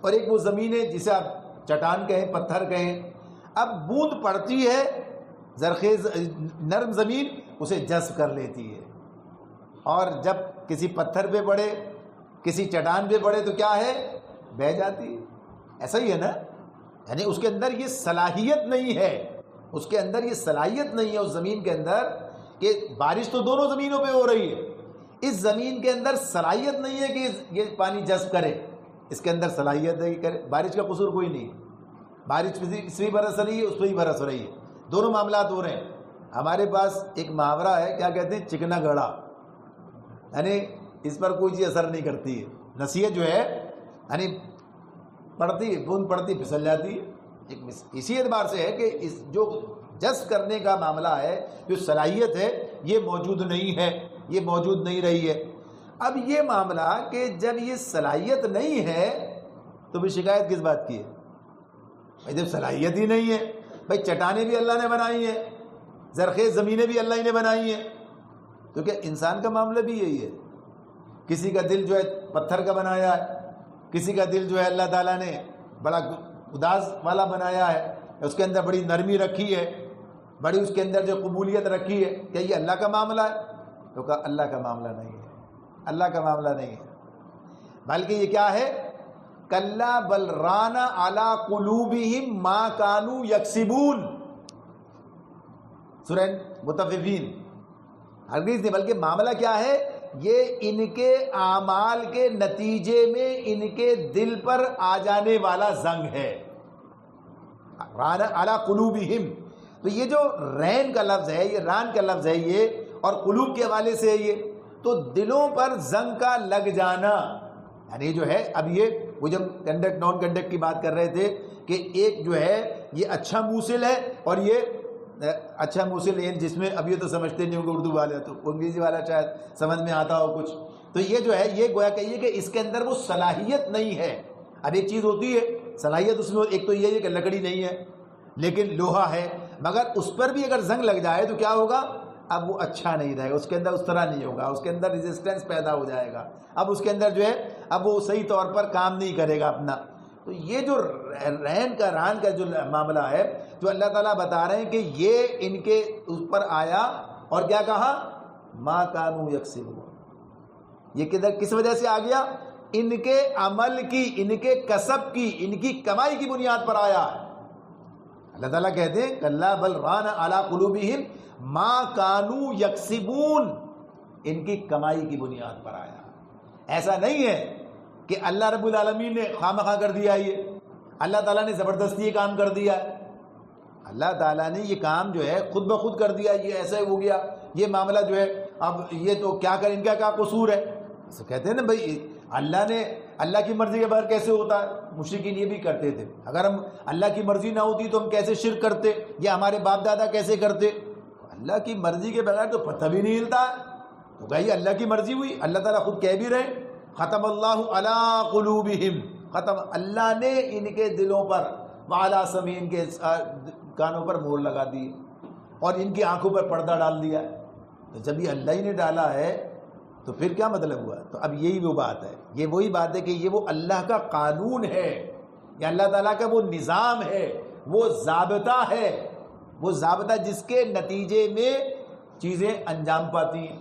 اور ایک وہ زمین ہے جسے آپ چٹان کہیں، پتھر کہیں، اب بوند پڑتی ہے، زرخیز نرم زمین اسے جذب کر لیتی ہے، اور جب کسی پتھر پہ پڑے، کسی چٹان پہ پڑے تو کیا ہے، بہہ جاتی ہے۔ ایسا ہی ہے نا، یعنی اس کے اندر یہ صلاحیت نہیں ہے، اس کے اندر یہ صلاحیت نہیں ہے اس زمین کے اندر، کہ بارش تو دونوں زمینوں پہ ہو رہی ہے، اس زمین کے اندر صلاحیت نہیں ہے کہ یہ پانی جذب کرے، اس کے اندر صلاحیت ہے کہ کرے۔ بارش کا قصور کوئی نہیں، بارش اس بھی برس رہی ہے، اس پہ بھی برس رہی ہے، دونوں معاملات ہو رہے ہیں۔ ہمارے پاس ایک محاورہ ہے، کیا کہتے ہیں، چکنا گڑا، یعنی اس پر کوئی چیز اثر نہیں کرتی ہے، نصیحت جو ہے یعنی پڑتی، بوند پڑتی پھسل جاتی ہے۔ اسی اعتبار سے ہے کہ اس جو جذب کرنے کا معاملہ ہے، جو صلاحیت ہے، یہ موجود نہیں ہے، یہ موجود نہیں رہی ہے۔ اب یہ معاملہ کہ جب یہ صلاحیت نہیں ہے تو بھی شکایت کس بات کی ہے؟ بھائی جب صلاحیت ہی نہیں ہے، بھائی چٹانیں بھی اللہ نے بنائی ہیں، زرخیز زمینیں بھی اللہ ہی نے بنائی ہیں، کیونکہ انسان کا معاملہ بھی یہی ہے، کسی کا دل جو ہے پتھر کا بنایا ہے، کسی کا دل جو ہے اللہ تعالیٰ نے بڑا گداز والا بنایا ہے، اس کے اندر بڑی نرمی رکھی ہے، بڑی اس کے اندر جو قبولیت رکھی ہے۔ کیا یہ اللہ کا معاملہ ہے؟ تو کہا اللہ کا معاملہ نہیں ہے، اللہ کا معاملہ نہیں ہے، بلکہ یہ کیا ہے، کلا بل ران علی قلوبہم ما کانوا یکسبون، سورہ مطففین۔ ہرگز نہیں، بلکہ معاملہ کیا ہے، یہ ان کے اعمال کے نتیجے میں ان کے دل پر آ جانے والا زنگ ہے، ران علی قلوبہم۔ تو یہ جو رین کا لفظ ہے، یہ ران کا لفظ ہے یہ، اور قلوب کے حوالے سے یہ، تو دلوں پر زنگ کا لگ جانا، یعنی جو ہے اب یہ وہ جب کنڈکٹ نان کنڈکٹ کی بات کر رہے تھے کہ ایک جو ہے یہ اچھا موصل ہے اور یہ اچھا موصل ہے، جس میں اب یہ تو سمجھتے نہیں ہوں گے اردو والے، تو انگریزی والا شاید سمجھ میں آتا ہو کچھ، تو یہ جو ہے یہ گویا کہیے کہ اس کے اندر وہ صلاحیت نہیں ہے۔ اب ایک چیز ہوتی ہے صلاحیت، اس میں ایک تو یہ ہے کہ لکڑی نہیں ہے لیکن لوہا ہے، مگر اس پر بھی اگر زنگ لگ جائے تو کیا ہوگا، اب وہ اچھا نہیں رہے گا، اس کے اندر اس طرح نہیں ہوگا، اس کے اندر ریزسٹنس پیدا ہو جائے گا، اب اس کے اندر جو ہے اب وہ صحیح طور پر کام نہیں کرے گا اپنا۔ تو یہ جو رین کا ران کا جو معاملہ ہے، جو اللہ تعالیٰ بتا رہے ہیں کہ یہ ان کے اس پر آیا اور کیا کہا، ما کانوا یکسبون، یہ کدھر کس وجہ سے آ گیا، ان کے عمل کی، ان کے کسب کی، ان کی کمائی کی بنیاد پر آیا ہے۔ اللہ تعالیٰ کہتے ہیں کلا بل ران علی قلوبہم ما کانوا یکسبون، ان کی کمائی کی بنیاد پر آیا۔ ایسا نہیں ہے کہ اللہ رب العالمین نے خواہ کر دیا، یہ اللہ تعالیٰ نے زبردستی یہ کام کر دیا ہے، اللہ تعالیٰ نے یہ کام جو ہے خود بخود کر دیا، یہ ایسا ہو گیا، یہ معاملہ جو ہے اب یہ تو کیا کر، ان کا کیا قصور ہے؟ ایسا کہتے ہیں نا بھائی اللہ نے، اللہ کی مرضی کے بغیر کیسے ہوتا ہے؟ مشرکین یہ بھی کرتے تھے، اگر ہم اللہ کی مرضی نہ ہوتی تو ہم کیسے شرک کرتے، یا ہمارے باپ دادا کیسے کرتے؟ اللہ کی مرضی کے بغیر تو پتہ بھی نہیں ہلتا ہے، تو کہیے اللہ کی مرضی ہوئی۔ اللہ تعالیٰ خود کہہ بھی رہے ختم اللہ علی قلوبہم، ختم اللہ نے ان کے دلوں پر، وعلی سمعہم، کے کانوں پر مہر لگا دی اور ان کی آنکھوں پر پردہ ڈال دیا۔ تو جب یہ اللہ ہی نے ڈالا ہے تو پھر کیا مطلب ہوا؟ تو اب یہی وہ بات ہے، یہ وہی بات ہے کہ یہ وہ اللہ کا قانون ہے، یہ اللہ تعالیٰ کا وہ نظام ہے، وہ ضابطہ ہے، وہ ضابطہ جس کے نتیجے میں چیزیں انجام پاتی ہیں۔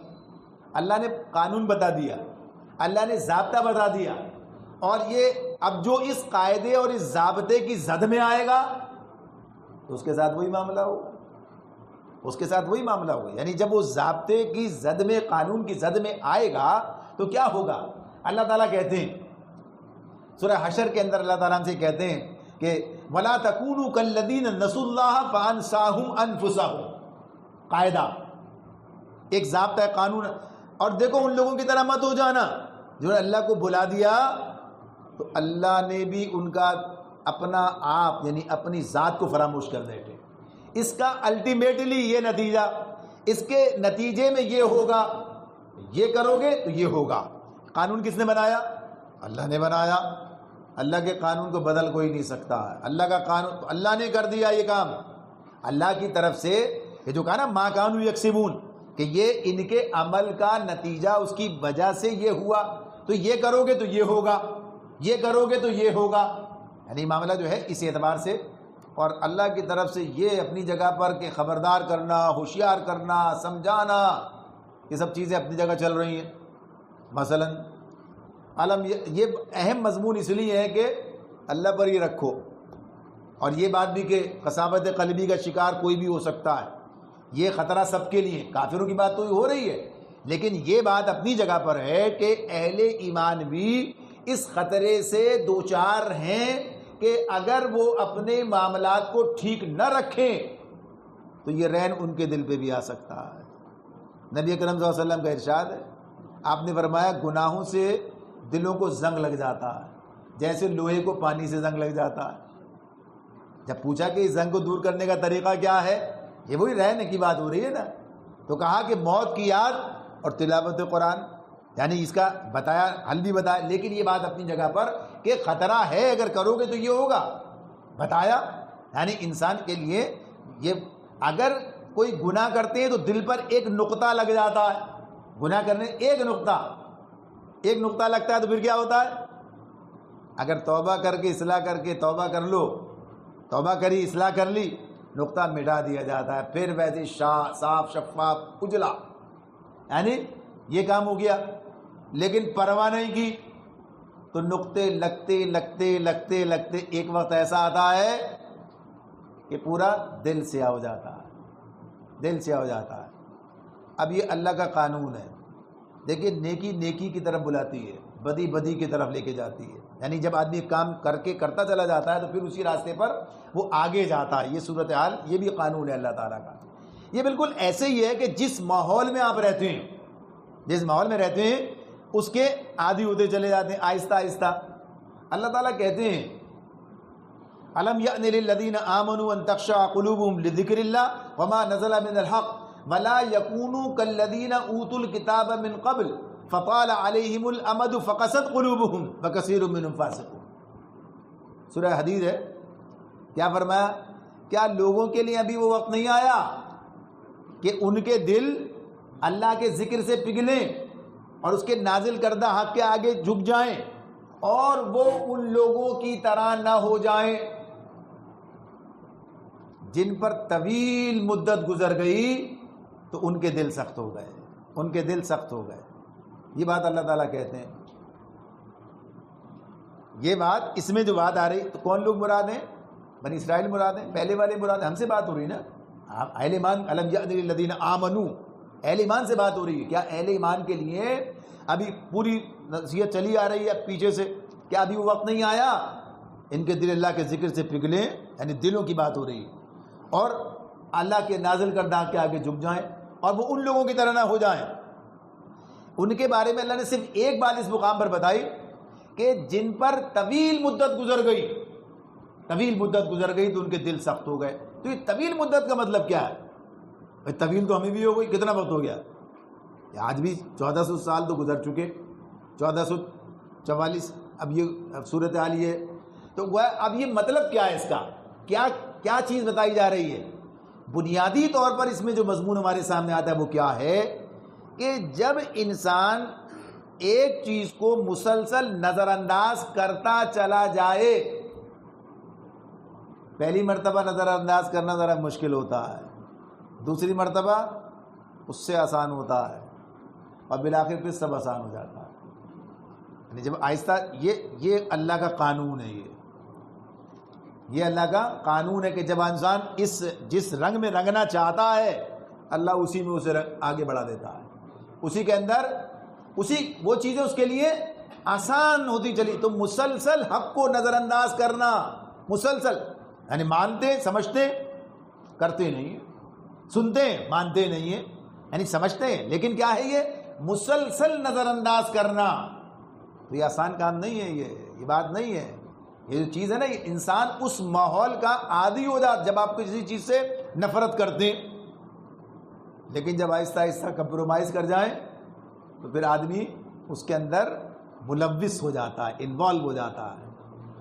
اللہ نے قانون بتا دیا، اللہ نے ضابطہ بتا دیا، اور یہ اب جو اس قاعدے اور اس ضابطے کی زد میں آئے گا تو اس کے ساتھ وہی معاملہ ہوگا، اس کے ساتھ وہی معاملہ ہوگا۔ یعنی جب وہ ضابطے کی زد میں، قانون کی زد میں آئے گا تو کیا ہوگا؟ اللہ تعالیٰ کہتے ہیں سورہ حشر کے اندر، اللہ تعالیٰ ہم سے کہتے ہیں کہ وَلَا تَكُونُوا كَالَّذِينَ نَسُوا اللَّهَ فَأَنسَاهُمْ أَنفُسَهُمْ، قاعدہ، ایک ضابطہ قانون۔ اور دیکھو ان لوگوں کی طرح مت ہو جانا جو نے اللہ کو بھلا دیا تو اللہ نے بھی ان کا اپنا آپ، یعنی اپنی ذات کو فراموش کر بیٹھے۔ اس کا الٹیمیٹلی یہ نتیجہ، اس کے نتیجے میں یہ ہوگا، یہ کرو گے تو یہ ہوگا۔ قانون کس نے بنایا؟ اللہ نے بنایا، اللہ کے قانون کو بدل کوئی نہیں سکتا ہے، اللہ کا قانون تو اللہ نے کر دیا یہ کام، اللہ کی طرف سے۔ یہ جو کہا نا ما کانوا یکسبون، کہ یہ ان کے عمل کا نتیجہ، اس کی وجہ سے یہ ہوا، تو یہ کرو گے تو یہ ہوگا، یہ کرو گے تو یہ ہوگا، یعنی معاملہ جو ہے اس اعتبار سے۔ اور اللہ کی طرف سے یہ اپنی جگہ پر کہ خبردار کرنا، ہوشیار کرنا، سمجھانا، یہ سب چیزیں اپنی جگہ چل رہی ہیں۔ مثلا علم، یہ اہم مضمون اس لیے ہے کہ اللہ پر ہی رکھو، اور یہ بات بھی کہ قساوت قلبی کا شکار کوئی بھی ہو سکتا ہے، یہ خطرہ سب کے لیے، کافروں کی بات تو ہو رہی ہے، لیکن یہ بات اپنی جگہ پر ہے کہ اہل ایمان بھی اس خطرے سے دوچار ہیں کہ اگر وہ اپنے معاملات کو ٹھیک نہ رکھیں تو یہ رین ان کے دل پہ بھی آ سکتا ہے۔ نبی اکرم صلی اللہ علیہ وسلم کا ارشاد ہے، آپ نے فرمایا گناہوں سے دلوں کو زنگ لگ جاتا ہے جیسے لوہے کو پانی سے زنگ لگ جاتا ہے۔ جب پوچھا کہ اس زنگ کو دور کرنے کا طریقہ کیا ہے، یہ وہی رہنے کی بات ہو رہی ہے نا، تو کہا کہ موت کی یاد اور تلاوت قرآن، یعنی اس کا بتایا، حل بھی بتایا، لیکن یہ بات اپنی جگہ پر کہ خطرہ ہے، اگر کرو گے تو یہ ہوگا، بتایا۔ یعنی انسان کے لیے یہ، اگر کوئی گناہ کرتے ہیں تو دل پر ایک نقطہ لگ جاتا ہے، گناہ کرنے ایک نقطہ لگتا ہے تو پھر کیا ہوتا ہے؟ اگر توبہ کر کے اصلاح کر کے توبہ کر لو، توبہ کری، اصلاح کر لی، نقطہ مٹا دیا جاتا ہے، پھر ویسے صاف شفاف اجلا، یعنی یہ کام ہو گیا۔ لیکن پرواہ نہیں کی، تو نقطے لگتے لگتے لگتے لگتے ایک وقت ایسا آتا ہے کہ پورا دل سیاہ ہو جاتا ہے، دل سیاہ ہو جاتا ہے۔ اب یہ اللہ کا قانون ہے۔ دیکھیے نیکی نیکی کی طرف بلاتی ہے، بدی بدی کی طرف لے کے جاتی ہے، یعنی جب آدمی کام کر کے کرتا چلا جاتا ہے تو پھر اسی راستے پر وہ آگے جاتا ہے۔ یہ صورتحال، یہ بھی قانون ہے اللہ تعالیٰ کا۔ یہ بالکل ایسے ہی ہے کہ جس ماحول میں آپ رہتے ہیں، جس ماحول میں رہتے ہیں اس کے عادی ہوتے چلے جاتے ہیں آہستہ آہستہ۔ اللہ تعالیٰ کہتے ہیں الم یأن للذین آمنوا ان تخشع قلوبهم لذکر اللہ وما نزل من الحق ولا یکونوا کالذین اوتوا الکتاب من قبل فطال علیہم الامد فقست قلوبهم وکثیر منهم فاسقون۔ سورہ حدید ہے۔ کیا فرمایا؟ کیا لوگوں کے لیے ابھی وہ وقت نہیں آیا کہ ان کے دل اللہ کے ذکر سے پگھلیں اور اس کے نازل کردہ حق کے آگے جھک جائیں اور وہ ان لوگوں کی طرح نہ ہو جائیں جن پر طویل مدت گزر گئی تو ان کے دل سخت ہو گئے، ان کے دل سخت ہو گئے۔ یہ بات اللہ تعالیٰ کہتے ہیں۔ یہ بات، اس میں جو بات آ رہی تو کون لوگ مراد ہیں؟ بنی اسرائیل مراد ہیں، پہلے والے مراد ہیں۔ ہم سے بات ہو رہی نا، اہل ایمان، الم یأن للذین آمنوا، اہل ایمان سے بات ہو رہی ہے۔ کیا اہل ایمان کے لیے ابھی پوری نصیحت چلی آ رہی ہے پیچھے سے؟ کیا ابھی وہ وقت نہیں آیا ان کے دل اللہ کے ذکر سے پگھلیں؟ یعنی دلوں کی بات ہو رہی ہے، اور اللہ کے نازل کردہ کے آگے جھک جائیں اور وہ ان لوگوں کی طرح نہ ہو جائیں۔ ان کے بارے میں اللہ نے صرف ایک بات اس مقام پر بتائی کہ جن پر طویل مدت گزر گئی، طویل مدت گزر گئی تو ان کے دل سخت ہو گئے۔ تو یہ طویل مدت کا مطلب کیا ہے؟ بھائی طویل تو ہمیں بھی ہو گئی، کتنا وقت ہو گیا؟ آج بھی 1400 سال تو گزر چکے، 1444۔ اب یہ صورتحال یہ، تو وہ اب یہ مطلب کیا ہے اس کا؟ کیا چیز بتائی جا رہی ہے؟ بنیادی طور پر اس میں جو مضمون ہمارے سامنے آتا ہے وہ کیا ہے کہ جب انسان ایک چیز کو مسلسل نظر انداز کرتا چلا جائے، پہلی مرتبہ نظر انداز کرنا ذرا مشکل ہوتا ہے، دوسری مرتبہ اس سے آسان ہوتا ہے، اور بالآخر پھر سب آسان ہو جاتا ہے۔ یعنی جب آہستہ، یہ اللہ کا قانون ہے، یہ اللہ کا قانون ہے کہ جب انسان جس رنگ میں رنگنا چاہتا ہے اللہ اسی میں اسے آگے بڑھا دیتا ہے، اسی کے اندر وہ چیزیں اس کے لیے آسان ہوتی چلی۔ تو مسلسل حق کو نظر انداز کرنا، مسلسل، یعنی مانتے سمجھتے کرتے نہیں ہیں، سنتے مانتے نہیں ہیں، یعنی سمجھتے ہیں لیکن کیا ہے یہ مسلسل نظر انداز کرنا، تو یہ آسان کام نہیں ہے، یہ بات نہیں ہے۔ یہ جو چیز ہے نا، یہ انسان اس ماحول کا عادی ہو جاتا جب آپ کسی چیز سے نفرت کرتے ہیں، لیکن جب آہستہ آہستہ کمپرومائز کر جائیں تو پھر آدمی اس کے اندر ملوث ہو جاتا ہے، انوالو ہو جاتا ہے،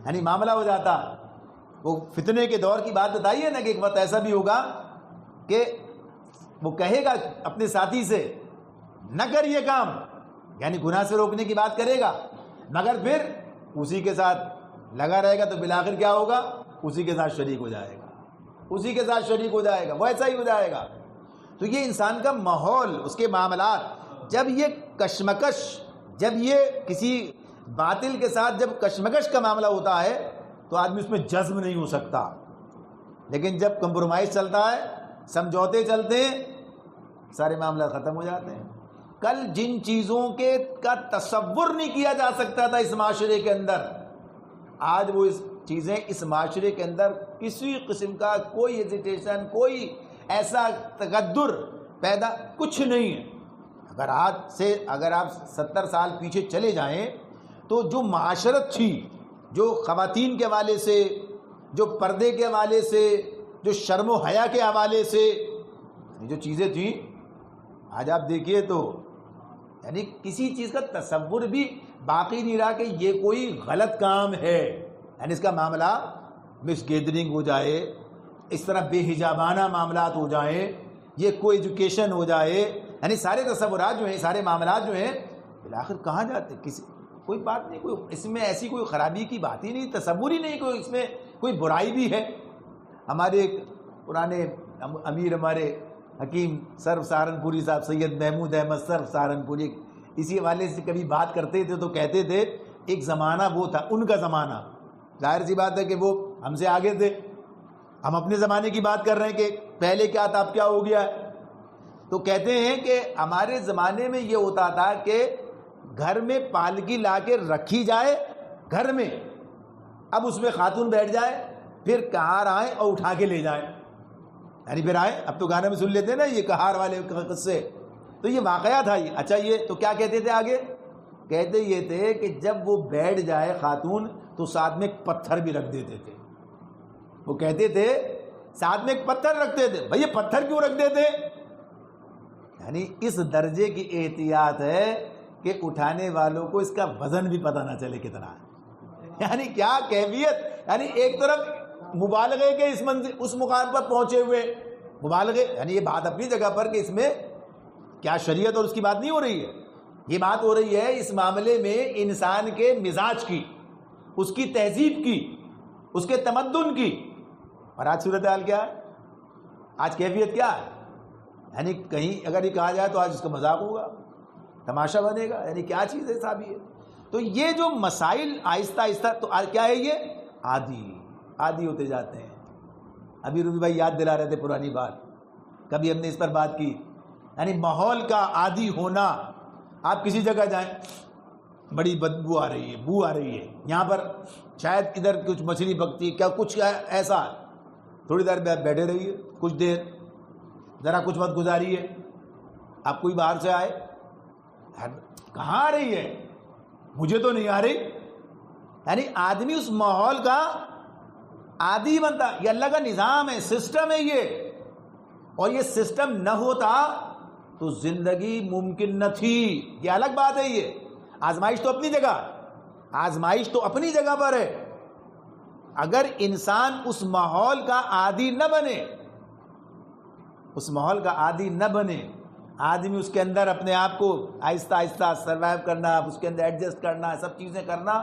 یعنی معاملہ ہو جاتا ہے۔ وہ فتنے کے دور کی بات بتائیے نا کہ ایک وقت ایسا بھی ہوگا کہ وہ کہے گا اپنے ساتھی سے نہ کر یہ کام، یعنی گناہ سے روکنے کی بات کرے گا، مگر پھر اسی کے ساتھ لگا رہے گا تو بالآخر کیا ہوگا؟ اسی کے ساتھ شریک ہو جائے گا، اسی کے ساتھ شریک ہو جائے گا، وہ ایسا ہی ہو جائے گا۔ تو یہ انسان کا ماحول، اس کے معاملات، جب یہ کشمکش، جب یہ کسی باطل کے ساتھ جب کشمکش کا معاملہ ہوتا ہے تو آدمی اس میں جذب نہیں ہو سکتا، لیکن جب کمپرومائز چلتا ہے، سمجھوتے چلتے ہیں، سارے معاملات ختم ہو جاتے ہیں۔ کل جن چیزوں کا تصور نہیں کیا جا سکتا تھا اس معاشرے کے اندر، آج وہ چیزیں اس معاشرے کے اندر کسی قسم کا کوئی ہیزیٹیشن، کوئی ایسا تقدر پیدا کچھ نہیں ہے۔ اگر آپ 70 سال پیچھے چلے جائیں تو جو معاشرت تھی، جو خواتین کے حوالے سے، جو پردے کے حوالے سے، جو شرم و حیا کے حوالے سے جو چیزیں تھیں، آج آپ دیکھیے تو یعنی کسی چیز کا تصور بھی باقی نہیں رہا کہ یہ کوئی غلط کام ہے، یعنی اس کا معاملہ مس گیدرنگ ہو جائے، اس طرح بے حجابانہ معاملات ہو جائیں، یہ کوئی ایجوکیشن ہو جائے، یعنی سارے تصورات جو ہیں، سارے معاملات جو ہیں بالآخر کہاں جاتے؟ کوئی بات نہیں، کوئی اس میں ایسی کوئی خرابی کی بات ہی نہیں، تصور ہی نہیں کوئی اس میں کوئی برائی بھی ہے۔ ہمارے ایک پرانے امیر، ہمارے حکیم سرو سہارنپوری صاحب، سید محمود احمد سرو سہارنپوری، اسی حوالے سے کبھی بات کرتے تھے تو کہتے تھے ایک زمانہ وہ تھا، ان کا زمانہ، ظاہر سی بات ہے کہ وہ ہم سے آگے تھے، ہم اپنے زمانے کی بات کر رہے ہیں کہ پہلے کیا تھا اب کیا ہو گیا ہے. تو کہتے ہیں کہ ہمارے زمانے میں یہ ہوتا تھا کہ گھر میں پالکی لا کے رکھی جائے گھر میں، اب اس میں خاتون بیٹھ جائے، پھر کہار آئے اور اٹھا کے لے جائیں، یعنی پھر آئے. اب تو گانے میں سن لیتے ہیں نا یہ کہار والے قصے. تو یہ واقعہ تھا یہ. اچھا یہ تو کیا کہتے تھے آگے؟ کہتے یہ تھے کہ جب وہ بیٹھ جائے خاتون تو ساتھ میں ایک پتھر بھی رکھ دیتے تھے. وہ کہتے تھے ساتھ میں ایک پتھر رکھتے تھے. بھئی یہ پتھر کیوں رکھ دیتے؟ یعنی اس درجے کی احتیاط ہے کہ اٹھانے والوں کو اس کا وزن بھی پتہ نہ چلے کتنا ہے. یعنی کیا کیفیت، یعنی ایک طرف مبالغے کے اس مقام پر پہنچے ہوئے، مبالغے یعنی یہ بات اپنی جگہ پر کہ اس میں کیا شریعت اور اس کی بات نہیں ہو رہی ہے، یہ بات ہو رہی ہے اس معاملے میں انسان کے مزاج کی، اس کی تہذیب کی، اس کے تمدن کی. اور آج صورتحال کیا ہے، آج کیفیت کیا ہے؟ یعنی کہیں اگر یہ کہا جائے تو آج اس کا مذاق ہوگا، تماشا بنے گا، یعنی کیا چیز ہے صاحب یہ. تو یہ جو مسائل آہستہ آہستہ تو کیا ہے یہ عادی ہوتے جاتے ہیں. ابھی روبی بھائی یاد دلا رہے تھے پرانی بات، کبھی ہم نے اس پر بات کی. یعنی ماحول کا عادی ہونا. آپ کسی جگہ جائیں بڑی بدبو آ رہی ہے، بو آ رہی ہے، یہاں پر شاید ادھر کچھ مچھلی پکتی کیا کچھ ایسا، تھوڑی دیر بیٹھے رہیے، کچھ دیر ذرا کچھ وقت گزاریے. آپ کوئی باہر سے آئے، کہاں آ رہی ہے، مجھے تو نہیں آ رہی. یعنی آدمی اس ماحول کا عادی بنتا. یہ اللہ کا نظام ہے، سسٹم ہے یہ. اور یہ سسٹم نہ ہوتا تو زندگی ممکن نہ تھی. یہ الگ بات ہے. یہ آزمائش تو اپنی جگہ، آزمائش تو اپنی جگہ پر ہے. اگر انسان اس ماحول کا عادی نہ بنے، اس ماحول کا عادی نہ بنے، آدمی اس کے اندر اپنے آپ کو آہستہ آہستہ سروائیو کرنا، اس کے اندر ایڈجسٹ کرنا، سب چیزیں کرنا،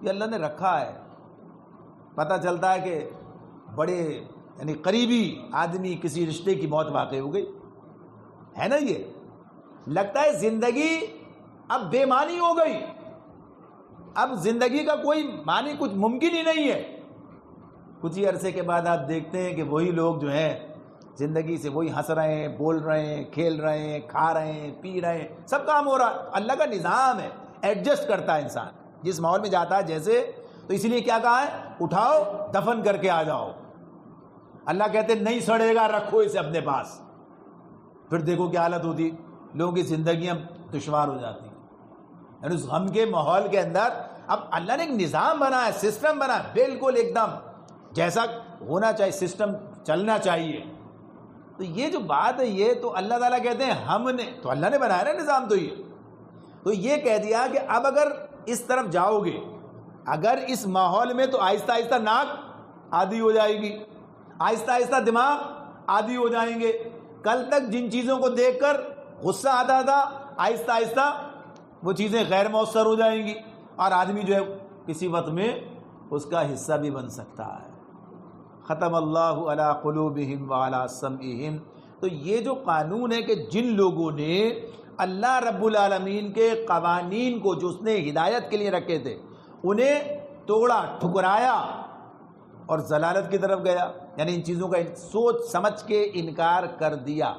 یہ اللہ نے رکھا ہے. پتہ چلتا ہے کہ بڑے یعنی قریبی آدمی کسی رشتے کی موت واقع ہو گئی ہے نا. یہ لگتا ہے زندگی اب بے معنی ہو گئی، اب زندگی کا کوئی معنی کچھ ممکن ہی نہیں ہے. کچھ ہی عرصے کے بعد آپ دیکھتے ہیں کہ وہی لوگ جو ہیں زندگی سے وہی ہنس رہے ہیں، بول رہے ہیں، کھیل رہے ہیں، کھا رہے ہیں، پی رہے ہیں، سب کام ہو رہا ہے. اللہ کا نظام ہے، ایڈجسٹ کرتا ہے انسان جس ماحول میں جاتا ہے جیسے. تو اسی لیے کیا کہا ہے، اٹھاؤ دفن کر کے آ جاؤ. اللہ کہتے نہیں سڑے گا، رکھو اسے اپنے پاس. پھر دیکھو کیا حالت ہوتی، لوگوں کی زندگیاں دشوار ہو جاتی. یعنی اس غم کے ماحول کے اندر اب اللہ نے ایک نظام بنا ہے، سسٹم بنا ہے، بالکل ایک دم جیسا ہونا چاہیے، سسٹم چلنا چاہیے. تو یہ جو بات ہے یہ تو اللہ تعالیٰ کہتے ہیں ہم نے تو اللہ نے بنایا نا نظام. تو یہ کہہ دیا کہ اب اگر اس طرف جاؤ گے، اگر اس ماحول میں، تو آہستہ آہستہ ناک عادی ہو جائے گی، آہستہ آہستہ دماغ عادی ہو جائیں گے. کل تک جن چیزوں کو دیکھ کر غصہ آتا تھا، آہستہ آہستہ وہ چیزیں غیر مؤثر ہو جائیں گی، اور آدمی جو ہے کسی وقت میں اس کا حصہ بھی بن سکتا ہے. ختم اللہ علی قلوبہم وعلی سمعہم. تو یہ جو قانون ہے کہ جن لوگوں نے اللہ رب العالمین کے قوانین کو جو اس نے ہدایت کے لیے رکھے تھے انہیں توڑا، ٹھکرایا اور ضلالت کی طرف گیا، یعنی ان چیزوں کا سوچ سمجھ کے انکار کر دیا.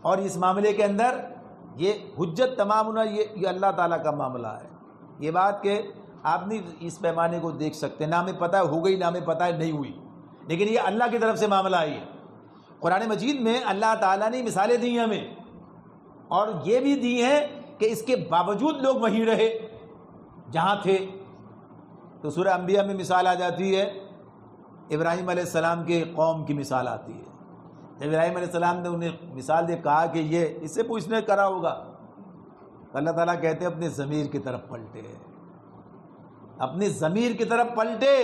اور اس معاملے کے اندر یہ حجت تمام ہونا یہ اللہ تعالیٰ کا معاملہ ہے. یہ بات کہ آپ نہیں اس پیمانے کو دیکھ سکتے، نہ ہمیں پتہ ہو گئی، نہ ہمیں پتہ نہیں ہوئی، لیکن یہ اللہ کی طرف سے معاملہ ہے. قرآن مجید میں اللہ تعالیٰ نے مثالیں دی ہیں ہمیں، اور یہ بھی دی ہیں کہ اس کے باوجود لوگ وہیں رہے جہاں تھے. تو سورہ انبیاء میں مثال آ جاتی ہے، ابراہیم علیہ السلام کے قوم کی مثال آتی ہے. ابراہیم علیہ السلام نے انہیں مثال دے کہا کہ یہ اس سے پوچھنے کرا ہوگا. اللہ تعالیٰ کہتے ہیں اپنے ضمیر کی طرف پلٹے، اپنی ضمیر کی طرف پلٹے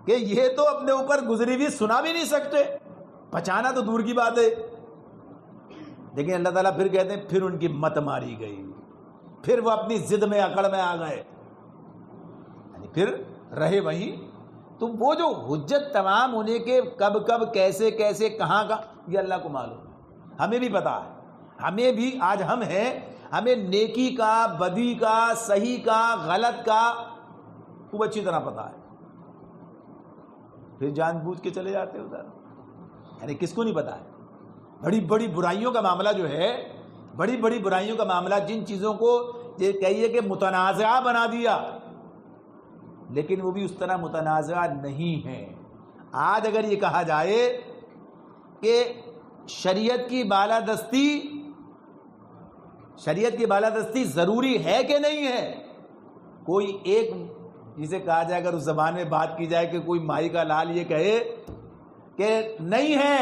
کہ یہ تو اپنے اوپر گزری ہوئی سنا بھی نہیں سکتے، بچانا تو دور کی بات ہے. لیکن اللہ تعالیٰ پھر کہتے ہیں پھر ان کی مت ماری گئی، پھر وہ اپنی ضد میں اکڑ میں آ گئے، یعنی پھر رہے وہیں. تو وہ جو حجت تمام ہونے کے کب کب کیسے کیسے کہاں کا، یہ اللہ کو معلوم ہے. ہمیں بھی پتہ ہے، ہمیں بھی آج ہم ہیں، ہمیں نیکی کا، بدی کا، صحیح کا، غلط کا خوب اچھی طرح پتا ہے، پھر جان بوجھ کے چلے جاتے ہیں ادھر. یعنی کس کو نہیں پتا ہے؟ بڑی بڑی برائیوں کا معاملہ جو ہے، بڑی بڑی برائیوں کا معاملہ، جن چیزوں کو یہ کہیے کہ متنازعہ بنا دیا، لیکن وہ بھی اس طرح متنازعہ نہیں ہے. آج اگر یہ کہا جائے کہ شریعت کی بالادستی ضروری ہے کہ نہیں ہے، کوئی ایک جسے کہا جائے، اگر اس زبان میں بات کی جائے کہ کوئی مائی کا لال یہ کہے کہ نہیں ہے،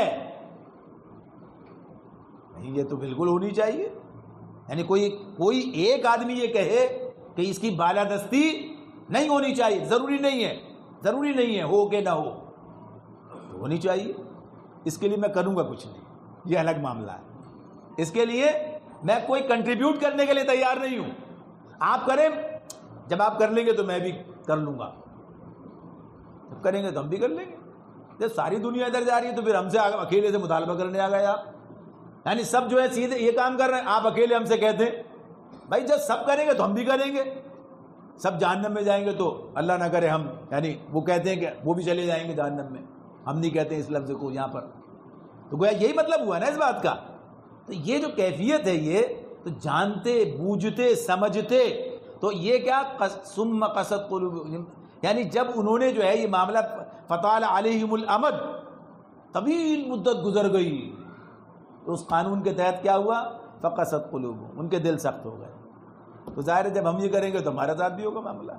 نہیں، یہ تو بالکل ہونی چاہیے. یعنی کوئی ایک آدمی یہ کہے کہ اس کی بالادستی نہیں ہونی چاہیے، ضروری نہیں ہے، ہو کہ نہ ہو، تو ہونی چاہیے. اس کے لیے میں کروں گا کچھ نہیں، یہ الگ معاملہ ہے. اس کے لیے میں کوئی کنٹریبیوٹ کرنے کے لیے تیار نہیں ہوں. آپ کریں، جب آپ کر لیں گے تو میں بھی کر لوں گا، جب کریں گے تو ہم بھی کر لیں گے. جب ساری دنیا ادھر جا رہی ہے تو پھر ہم سے اکیلے سے مطالبہ کرنے آ گئے آپ. یعنی سب جو ہے سیدھے یہ کام کر رہے ہیں، آپ اکیلے ہم سے کہتے ہیں بھائی جب سب کریں گے تو ہم بھی کریں گے. سب جہنم میں جائیں گے تو اللہ نہ کرے ہم، یعنی وہ کہتے ہیں کہ وہ بھی چلے جائیں گے جہنم میں، ہم نہیں کہتے ہیں اس لفظ کو یہاں پر. تو گویا یہی مطلب ہوا نا اس بات کا. تو یہ جو کیفیت ہے، یہ تو جانتے بوجھتے سمجھتے، تو یہ کیا ثم قست قلوبہم، یعنی جب انہوں نے جو ہے یہ معاملہ فطال علیہم الامد، طویل مدت گزر گئی، تو اس قانون کے تحت کیا ہوا؟ فقست قلوبہم، ان کے دل سخت ہو گئے. تو ظاہر ہے جب ہم یہ کریں گے تو ہمارا ساتھ بھی ہوگا معاملہ.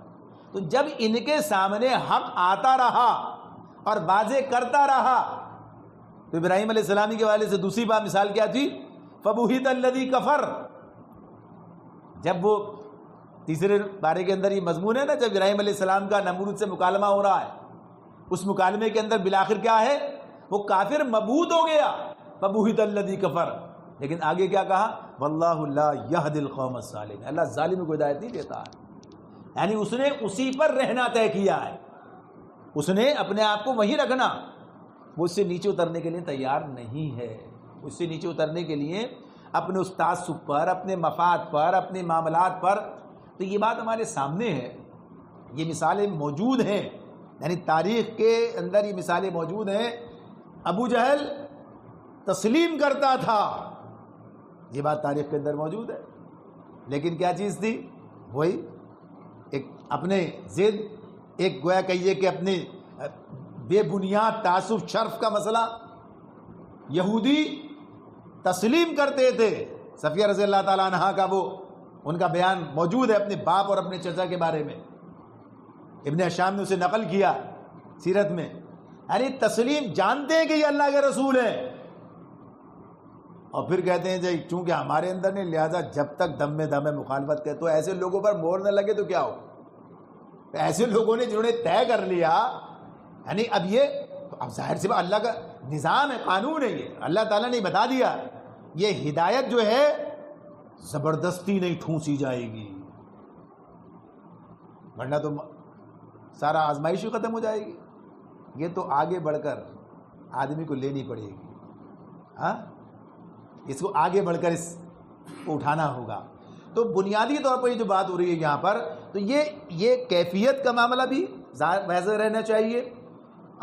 تو جب ان کے سامنے حق آتا رہا اور واضح کرتا رہا، تو ابراہیم علیہ السلام کے حوالے سے دوسری بات مثال کیا تھی؟ فبہت الذی کفر. جب وہ تیسرے بارے کے اندر یہ مضمون ہے نا، جب ابراہیم علیہ السلام کا نمرود سے مکالمہ ہو رہا ہے، اس مکالمے کے اندر بالآخر کیا ہے؟ وہ کافر مبہوت ہو گیا، فبہت الذی کفر. لیکن آگے کیا کہا؟ واللہ لا یہدی القوم الظالمین، اللہ ظالموں کو ہدایت نہیں دیتا ہے. یعنی اس نے اسی پر رہنا طے کیا ہے، اس نے اپنے آپ کو وہیں رکھنا، وہ اس سے نیچے اترنے کے لیے تیار نہیں ہے. اس سے نیچے اترنے کے لیے اپنے اس تعصب پر، اپنے مفاد پر، اپنے معاملات پر. تو یہ بات ہمارے سامنے ہے، یہ مثالیں موجود ہیں، یعنی تاریخ کے اندر یہ مثالیں موجود ہیں. ابو جہل تسلیم کرتا تھا، یہ بات تاریخ کے اندر موجود ہے، لیکن کیا چیز تھی؟ وہی ایک اپنے ضد، ایک گویا کہیے کہ اپنے بے بنیاد تعصب شرف کا مسئلہ. یہودی تسلیم کرتے تھے. صفیہ رضی اللہ تعالیٰ عنہا کا وہ ان کا بیان موجود ہے اپنے باپ اور اپنے چچا کے بارے میں، ابن ہشام نے اسے نقل کیا سیرت میں. یعنی تسلیم، جانتے ہیں کہ یہ اللہ کے رسول ہیں، اور پھر کہتے ہیں جی چونکہ ہمارے اندر نہیں، لہذا جب تک دم میں دم مخالفت کرے. تو ایسے لوگوں پر مور نہ لگے تو کیا ہو؟ ایسے لوگوں نے جنہوں نے طے کر لیا، یعنی اب ظاہر سی بات اللہ کا نظام ہے، قانون ہے، یہ اللہ تعالیٰ نے بتا دیا، یہ ہدایت جو ہے زبردستی نہیں ٹھونسی جائے گی، ورنہ تو سارا آزمائش ہی ختم ہو جائے گی. یہ تو آگے بڑھ کر آدمی کو لینی پڑے گی. ہاں، اس کو آگے بڑھ کر اس کو اٹھانا ہوگا. تو بنیادی طور پر یہ جو بات ہو رہی ہے یہاں پر، تو یہ کیفیت کا معاملہ بھی ویسے رہنا چاہیے.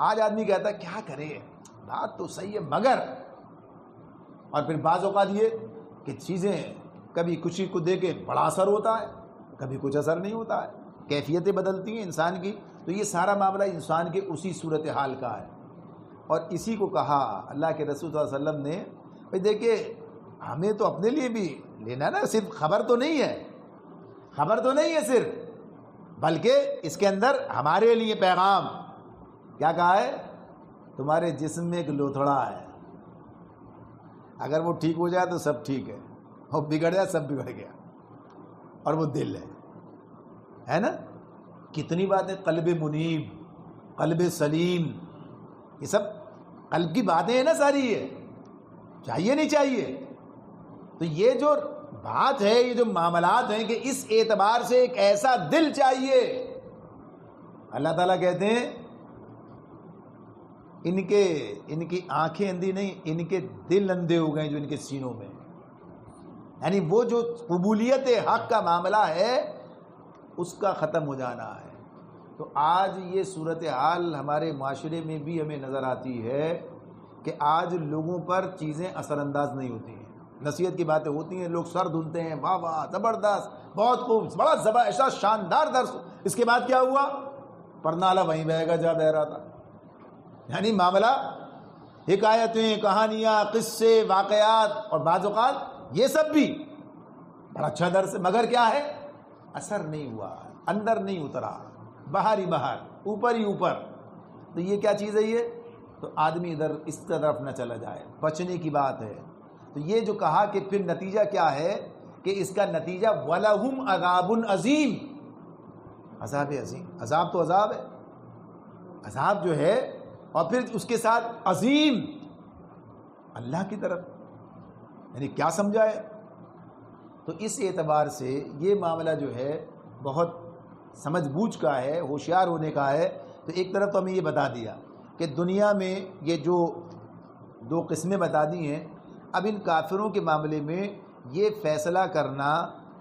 آج آدمی کہتا ہے کیا کرے، بات تو صحیح ہے مگر، اور پھر بعض اوقات یہ کہ چیزیں کبھی کچھ کو دے کے بڑا اثر ہوتا ہے، کبھی کچھ اثر نہیں ہوتا ہے، کیفیتیں بدلتی ہیں انسان کی. تو یہ سارا معاملہ انسان کے اسی صورتحال کا ہے. اور اسی کو کہا اللہ کے رسول صلی اللہ علیہ وسلم نے، بھائی دیکھیے ہمیں تو اپنے لیے بھی لینا نا، صرف خبر تو نہیں ہے صرف، بلکہ اس کے اندر ہمارے لیے پیغام کیا کہا ہے؟ تمہارے جسم میں ایک لوتھڑا ہے، اگر وہ ٹھیک ہو جائے تو سب ٹھیک ہے، اور بگڑ جائے سب بگڑ گیا، اور وہ دل ہے نا. کتنی باتیں، قلب منیب، قلب سلیم، یہ سب قلب کی باتیں ہیں نا ساری. یہ چاہیے نہیں چاہیے؟ تو یہ جو بات ہے، یہ جو معاملات ہیں کہ اس اعتبار سے ایک ایسا دل چاہیے. اللہ تعالیٰ کہتے ہیں ان کی آنکھیں اندھی نہیں، ان کے دل اندھے ہو گئے جو ان کے سینوں میں. یعنی وہ جو قبولیت حق کا معاملہ ہے اس کا ختم ہو جانا ہے۔ تو آج یہ صورتحال ہمارے معاشرے میں بھی ہمیں نظر آتی ہے کہ آج لوگوں پر چیزیں اثر انداز نہیں ہوتی ہیں، نصیحت کی باتیں ہوتی ہیں، لوگ سر دھنتے ہیں، واہ واہ زبردست، بہت خوب، بڑا ایسا شاندار درس، اس کے بعد کیا ہوا؟ پرنالہ وہیں بہے گا جہاں بہ رہا تھا۔ یعنی معاملہ حکایتیں، کہانیاں، قصے، واقعات، اور بعض اوقات یہ سب بھی بڑا اچھا درس ہے، مگر کیا ہے؟ اثر نہیں ہوا، اندر نہیں اترا، باہر ہی باہر، اوپر ہی اوپر۔ تو یہ کیا چیز ہے؟ یہ تو آدمی ادھر اس طرف نہ چلا جائے، بچنے کی بات ہے۔ تو یہ جو کہا کہ پھر نتیجہ کیا ہے کہ اس کا نتیجہ وَلَهُمْ عَذَابٌ عَظِيمٌ، عذاب عظیم، عذاب تو عذاب ہے، عذاب جو ہے، اور پھر اس کے ساتھ عظیم، اللہ کی طرف، یعنی کیا سمجھائے؟ تو اس اعتبار سے یہ معاملہ جو ہے بہت سمجھ بوجھ کا ہے، ہوشیار ہونے کا ہے۔ تو ایک طرف تو ہمیں یہ بتا دیا کہ دنیا میں یہ جو دو قسمیں بتا دی ہیں، اب ان کافروں کے معاملے میں یہ فیصلہ کرنا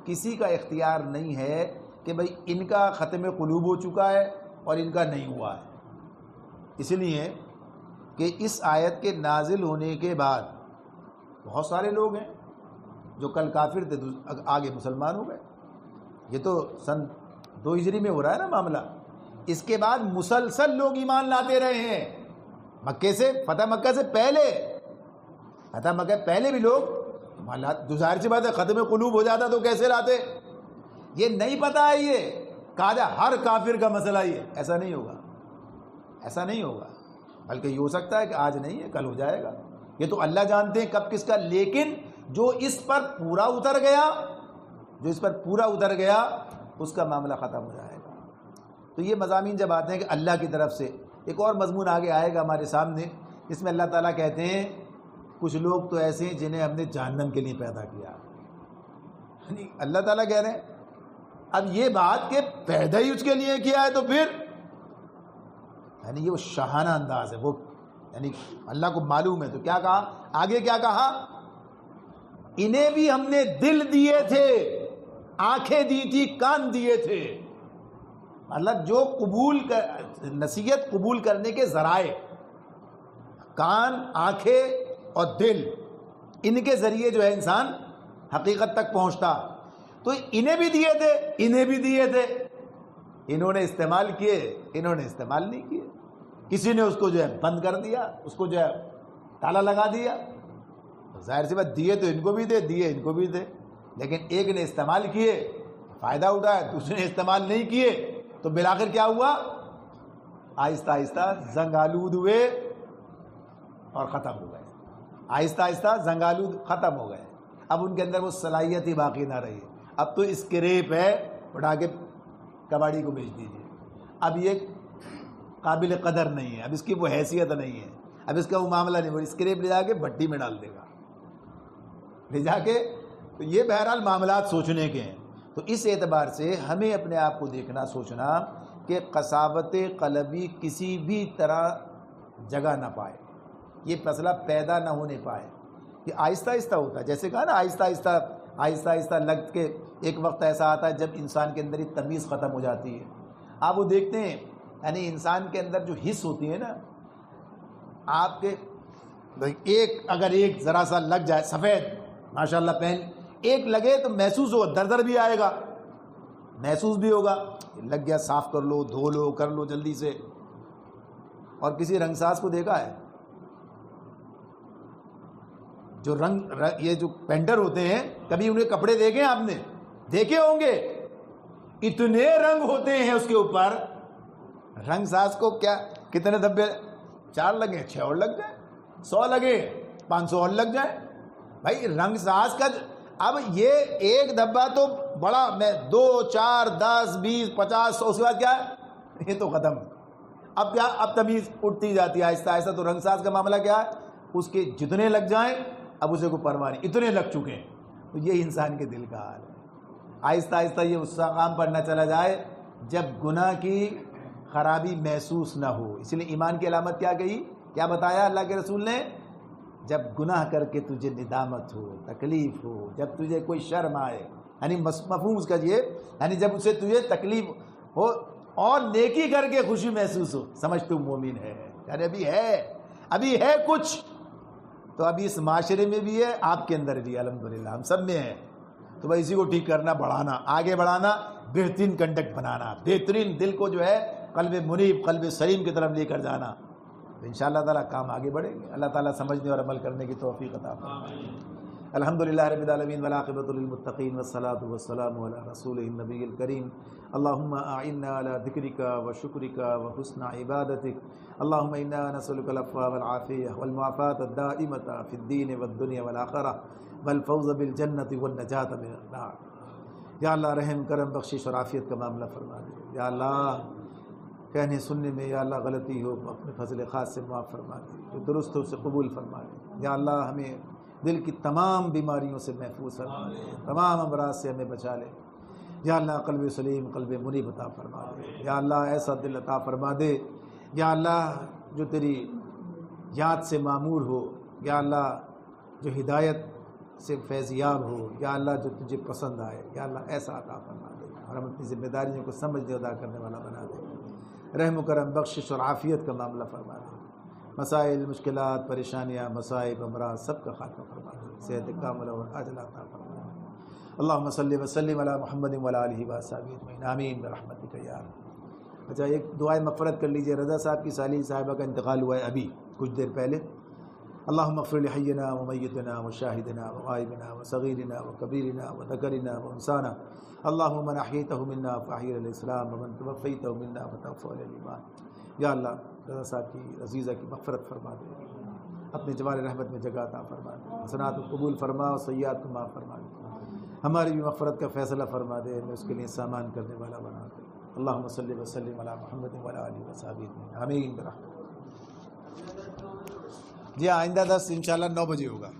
کسی کا اختیار نہیں ہے کہ بھئی ان کا ختم قلوب ہو چکا ہے اور ان کا نہیں ہوا ہے۔ اس لیے کہ اس آیت کے نازل ہونے کے بعد بہت سارے لوگ ہیں جو کل کافر تھے، آگے مسلمان ہو گئے۔ یہ تو سن 2 ہجری میں ہو رہا ہے نا معاملہ۔ اس کے بعد مسلسل لوگ ایمان لاتے رہے ہیں، مکے سے، فتح مکہ سے پہلے، فتح مکہ پہلے بھی لوگ ایمان لاتے۔ جو ظاہر سی بات ہے ختم قلوب ہو جاتا تو کیسے لاتے؟ یہ نہیں پتا ہے، یہ کہا جائے ہر کافر کا مسئلہ یہ، ایسا نہیں ہوگا، ایسا نہیں ہوگا، بلکہ یہ ہو سکتا ہے کہ آج نہیں ہے کل ہو جائے گا، یہ تو اللہ جانتے ہیں کب کس کا۔ لیکن جو اس پر پورا اتر گیا، جو اس پر پورا اتر گیا، اس کا معاملہ ختم ہو جائے گا۔ تو یہ مضامین جب آتے ہیں کہ اللہ کی طرف سے، ایک اور مضمون آگے آئے گا ہمارے سامنے، اس میں اللہ تعالیٰ کہتے ہیں کچھ لوگ تو ایسے ہیں جنہیں ہم نے جہنم کے لیے پیدا کیا، یعنی اللہ تعالیٰ کہہ رہے ہیں اب یہ بات کہ پیدا ہی اس کے لیے کیا ہے، تو پھر یعنی یہ وہ شاہانہ انداز ہے، وہ یعنی اللہ کو معلوم ہے۔ تو کیا کہا آگے؟ کیا کہا؟ انہیں بھی ہم نے دل دیے تھے، آنکھیں دی تھی، کان دیے تھے۔ مطلب جو نصیحت قبول کرنے کے ذرائع، کان، آنکھیں اور دل، ان کے ذریعے جو ہے انسان حقیقت تک پہنچتا۔ تو انہیں بھی دیے تھے، انہیں بھی دیے تھے، انہوں نے استعمال کیے، انہوں نے استعمال نہیں کیے۔ کسی نے اس کو جو ہے بند کر دیا، اس کو جو ہے تالا لگا دیا۔ ظاہر سی بات، دیے تو ان کو بھی تھے، دیے ان کو بھی تھے، لیکن ایک نے استعمال کیے، فائدہ اٹھایا، دوسرے نے استعمال نہیں کیے، تو بالآخر کیا ہوا؟ آہستہ آہستہ زنگ آلود ہوئے اور ختم ہو گئے، آہستہ آہستہ زنگ آلود ختم ہو گئے۔ اب ان کے اندر وہ صلاحیت ہی باقی نہ رہی، اب تو اسکریپ ہے، اٹھا کے کباڑی کو بیچ دیجیے، اب یہ قابل قدر نہیں ہے، اب اس کی وہ حیثیت نہیں ہے، اب اس کا وہ معاملہ نہیں، وہ اسکریپ لے جا کے بھٹی میں ڈال دے گا، لے جا کے۔ تو یہ بہرحال معاملات سوچنے کے ہیں۔ تو اس اعتبار سے ہمیں اپنے آپ کو دیکھنا، سوچنا کہ قساوت قلبی کسی بھی طرح جگہ نہ پائے، یہ مسئلہ پیدا نہ ہونے پائے۔ یہ آہستہ آہستہ ہوتا ہے، جیسے کہا نا آہستہ آہستہ آہستہ آہستہ لگ کے ایک وقت ایسا آتا ہے جب انسان کے اندر ہی تمیز ختم ہو جاتی ہے۔ آپ وہ دیکھتے ہیں، یعنی انسان کے اندر جو حص ہوتی ہے نا، آپ کے اگر ایک ذرا سا لگ جائے، سفید ماشاءاللہ پہن ایک لگے تو محسوس ہوگا، دردر بھی آئے گا، محسوس بھی ہوگا، لگ گیا، صاف کر لو، دھو لو، کر لو جلدی سے۔ اور کسی رنگساز کو دیکھا ہے جو یہ جو پینٹر ہوتے ہیں، کبھی انہیں کپڑے دیکھے آپ نے؟ دیکھے ہوں گے، اتنے رنگ ہوتے ہیں اس کے اوپر۔ رنگ ساز کو کیا کتنے دھبے؟ 4 لگے، 6 اور لگ جائیں، 100 لگے، 500 اور لگ جائیں۔ بھائی رنگ ساز کا اب یہ ایک دھبا تو بڑا، میں 2 4 10 20 50 100، اس کے بعد کیا ہے؟ یہ تو ختم۔ اب کیا؟ اب تمیز اٹھتی جاتی ہے آہستہ آہستہ۔ تو رنگ ساز کا معاملہ کیا ہے؟ اس کے جتنے لگ جائیں اب اسے کوئی پرواہ نہیں، اتنے لگ چکے ہیں۔ تو یہ انسان کے دل کا حال ہے۔ آہستہ آہستہ یہ اس مقام پر نہ چلا جائے جب گناہ کی خرابی محسوس نہ ہو۔ اس لیے ایمان کی علامت کیا کہی؟ کیا بتایا اللہ کے رسول نے؟ جب گناہ کر کے تجھے ندامت ہو، تکلیف ہو، جب تجھے کوئی شرم آئے، یعنی مفہوم اس کا یہ، یعنی جب اسے تجھے تکلیف ہو اور نیکی کر کے خوشی محسوس ہو، سمجھ تو مومن ہے، یعنی ابھی ہے کچھ تو ابھی اس معاشرے میں بھی ہے، آپ کے اندر بھی الحمدللہ ہم سب میں ہے، تو بھائی اسی کو ٹھیک کرنا، بڑھانا، آگے بڑھانا، بہترین کنڈکٹ بنانا، بہترین دل کو جو ہے قلب منیب، قلب سلیم کی طرف لے کر جانا، تو انشاءاللہ تعالیٰ کام آگے بڑھیں گے۔ اللہ تعالیٰ سمجھنے اور عمل کرنے کی توفیق عطا فرمائے۔ الحمدللہ رب العالمین والعاقبۃ للمتقین والصلاۃ والسلام علی رسولہ النبی الکریم۔ اللہم اعنا علی ذکرک وشکرک وحسن عبادتک۔ اللہم انا نسألک العفو والعافیہ والمعافاة الدائمة فی الدین والدنیا والآخرہ والفوز بالجنۃ والنجاۃ من النار۔ یا اللہ رحم کرم بخشش اور عافیت کا معاملہ فرما دے۔ یا اللہ کہنے سننے میں یا اللہ غلطی ہو اپنے فضل خاص سے معاف فرما دے، جو درست ہو اسے قبول فرما دے۔ یا اللہ ہمیں دل کی تمام بیماریوں سے محفوظ فرما دے، تمام امراض سے ہمیں بچا لے۔ یا اللہ قلب سلیم، قلب منیب عطا فرما دے۔ یا اللہ ایسا دل عطا فرما دے، یا اللہ جو تیری یاد سے معمور ہو، یا اللہ جو ہدایت سے فیضیاب ہو، یا اللہ جو تجھے پسند آئے، یا اللہ ایسا عطا فرما دے، اور ہم اپنی ذمہ داریوں کو سمجھنے ادا کرنے والا بنا دے۔ رحم و کرم بخشش اور عافیت کا معاملہ فرما دے۔ مسائل، مشکلات، پریشانیاں، مصائب، امراض سب کا خاتمہ فرما دے، صحت کاملہ اور عاجلہ عطا فرما دے۔ اللہم صلی وسلم علی محمد وعلی آلہ وصحبہ اجمعین، آمین برحمتک یا رب۔ اچھا ایک دعائے مغفرت کر لیجئے، رضا صاحب کی صالح صاحبہ کا انتقال ہوا ہے ابھی کچھ دیر پہلے۔ اللہم اغفر لحینا ومیتنا وشاہدنا وغائبنا وصغیرنا وکبیرنا وذکرنا وانسانا، اللہم من احییتہ منا فاحیہ علی الاسلام ومن توفیتہ منا فتوفہ علی الایمان۔ یا اللہ رضا صاحب کی عزیزہ کی مغفرت فرما دے، اپنے جوار رحمت میں جگہ عطا فرما دے، حسنات کو قبول فرما اور سیئات کو معاف فرما دے، ہماری بھی مغفرت کا فیصلہ فرما دے، ہمیں اس کے لیے سامان کرنے والا بنا دے۔ اللہم صلی وسلم علی محمد وعلی آلہ وصحبہ اجمعین، آمین برحمتک۔ جی آئندہ درس انشاءاللہ 9 بجے ہوگا۔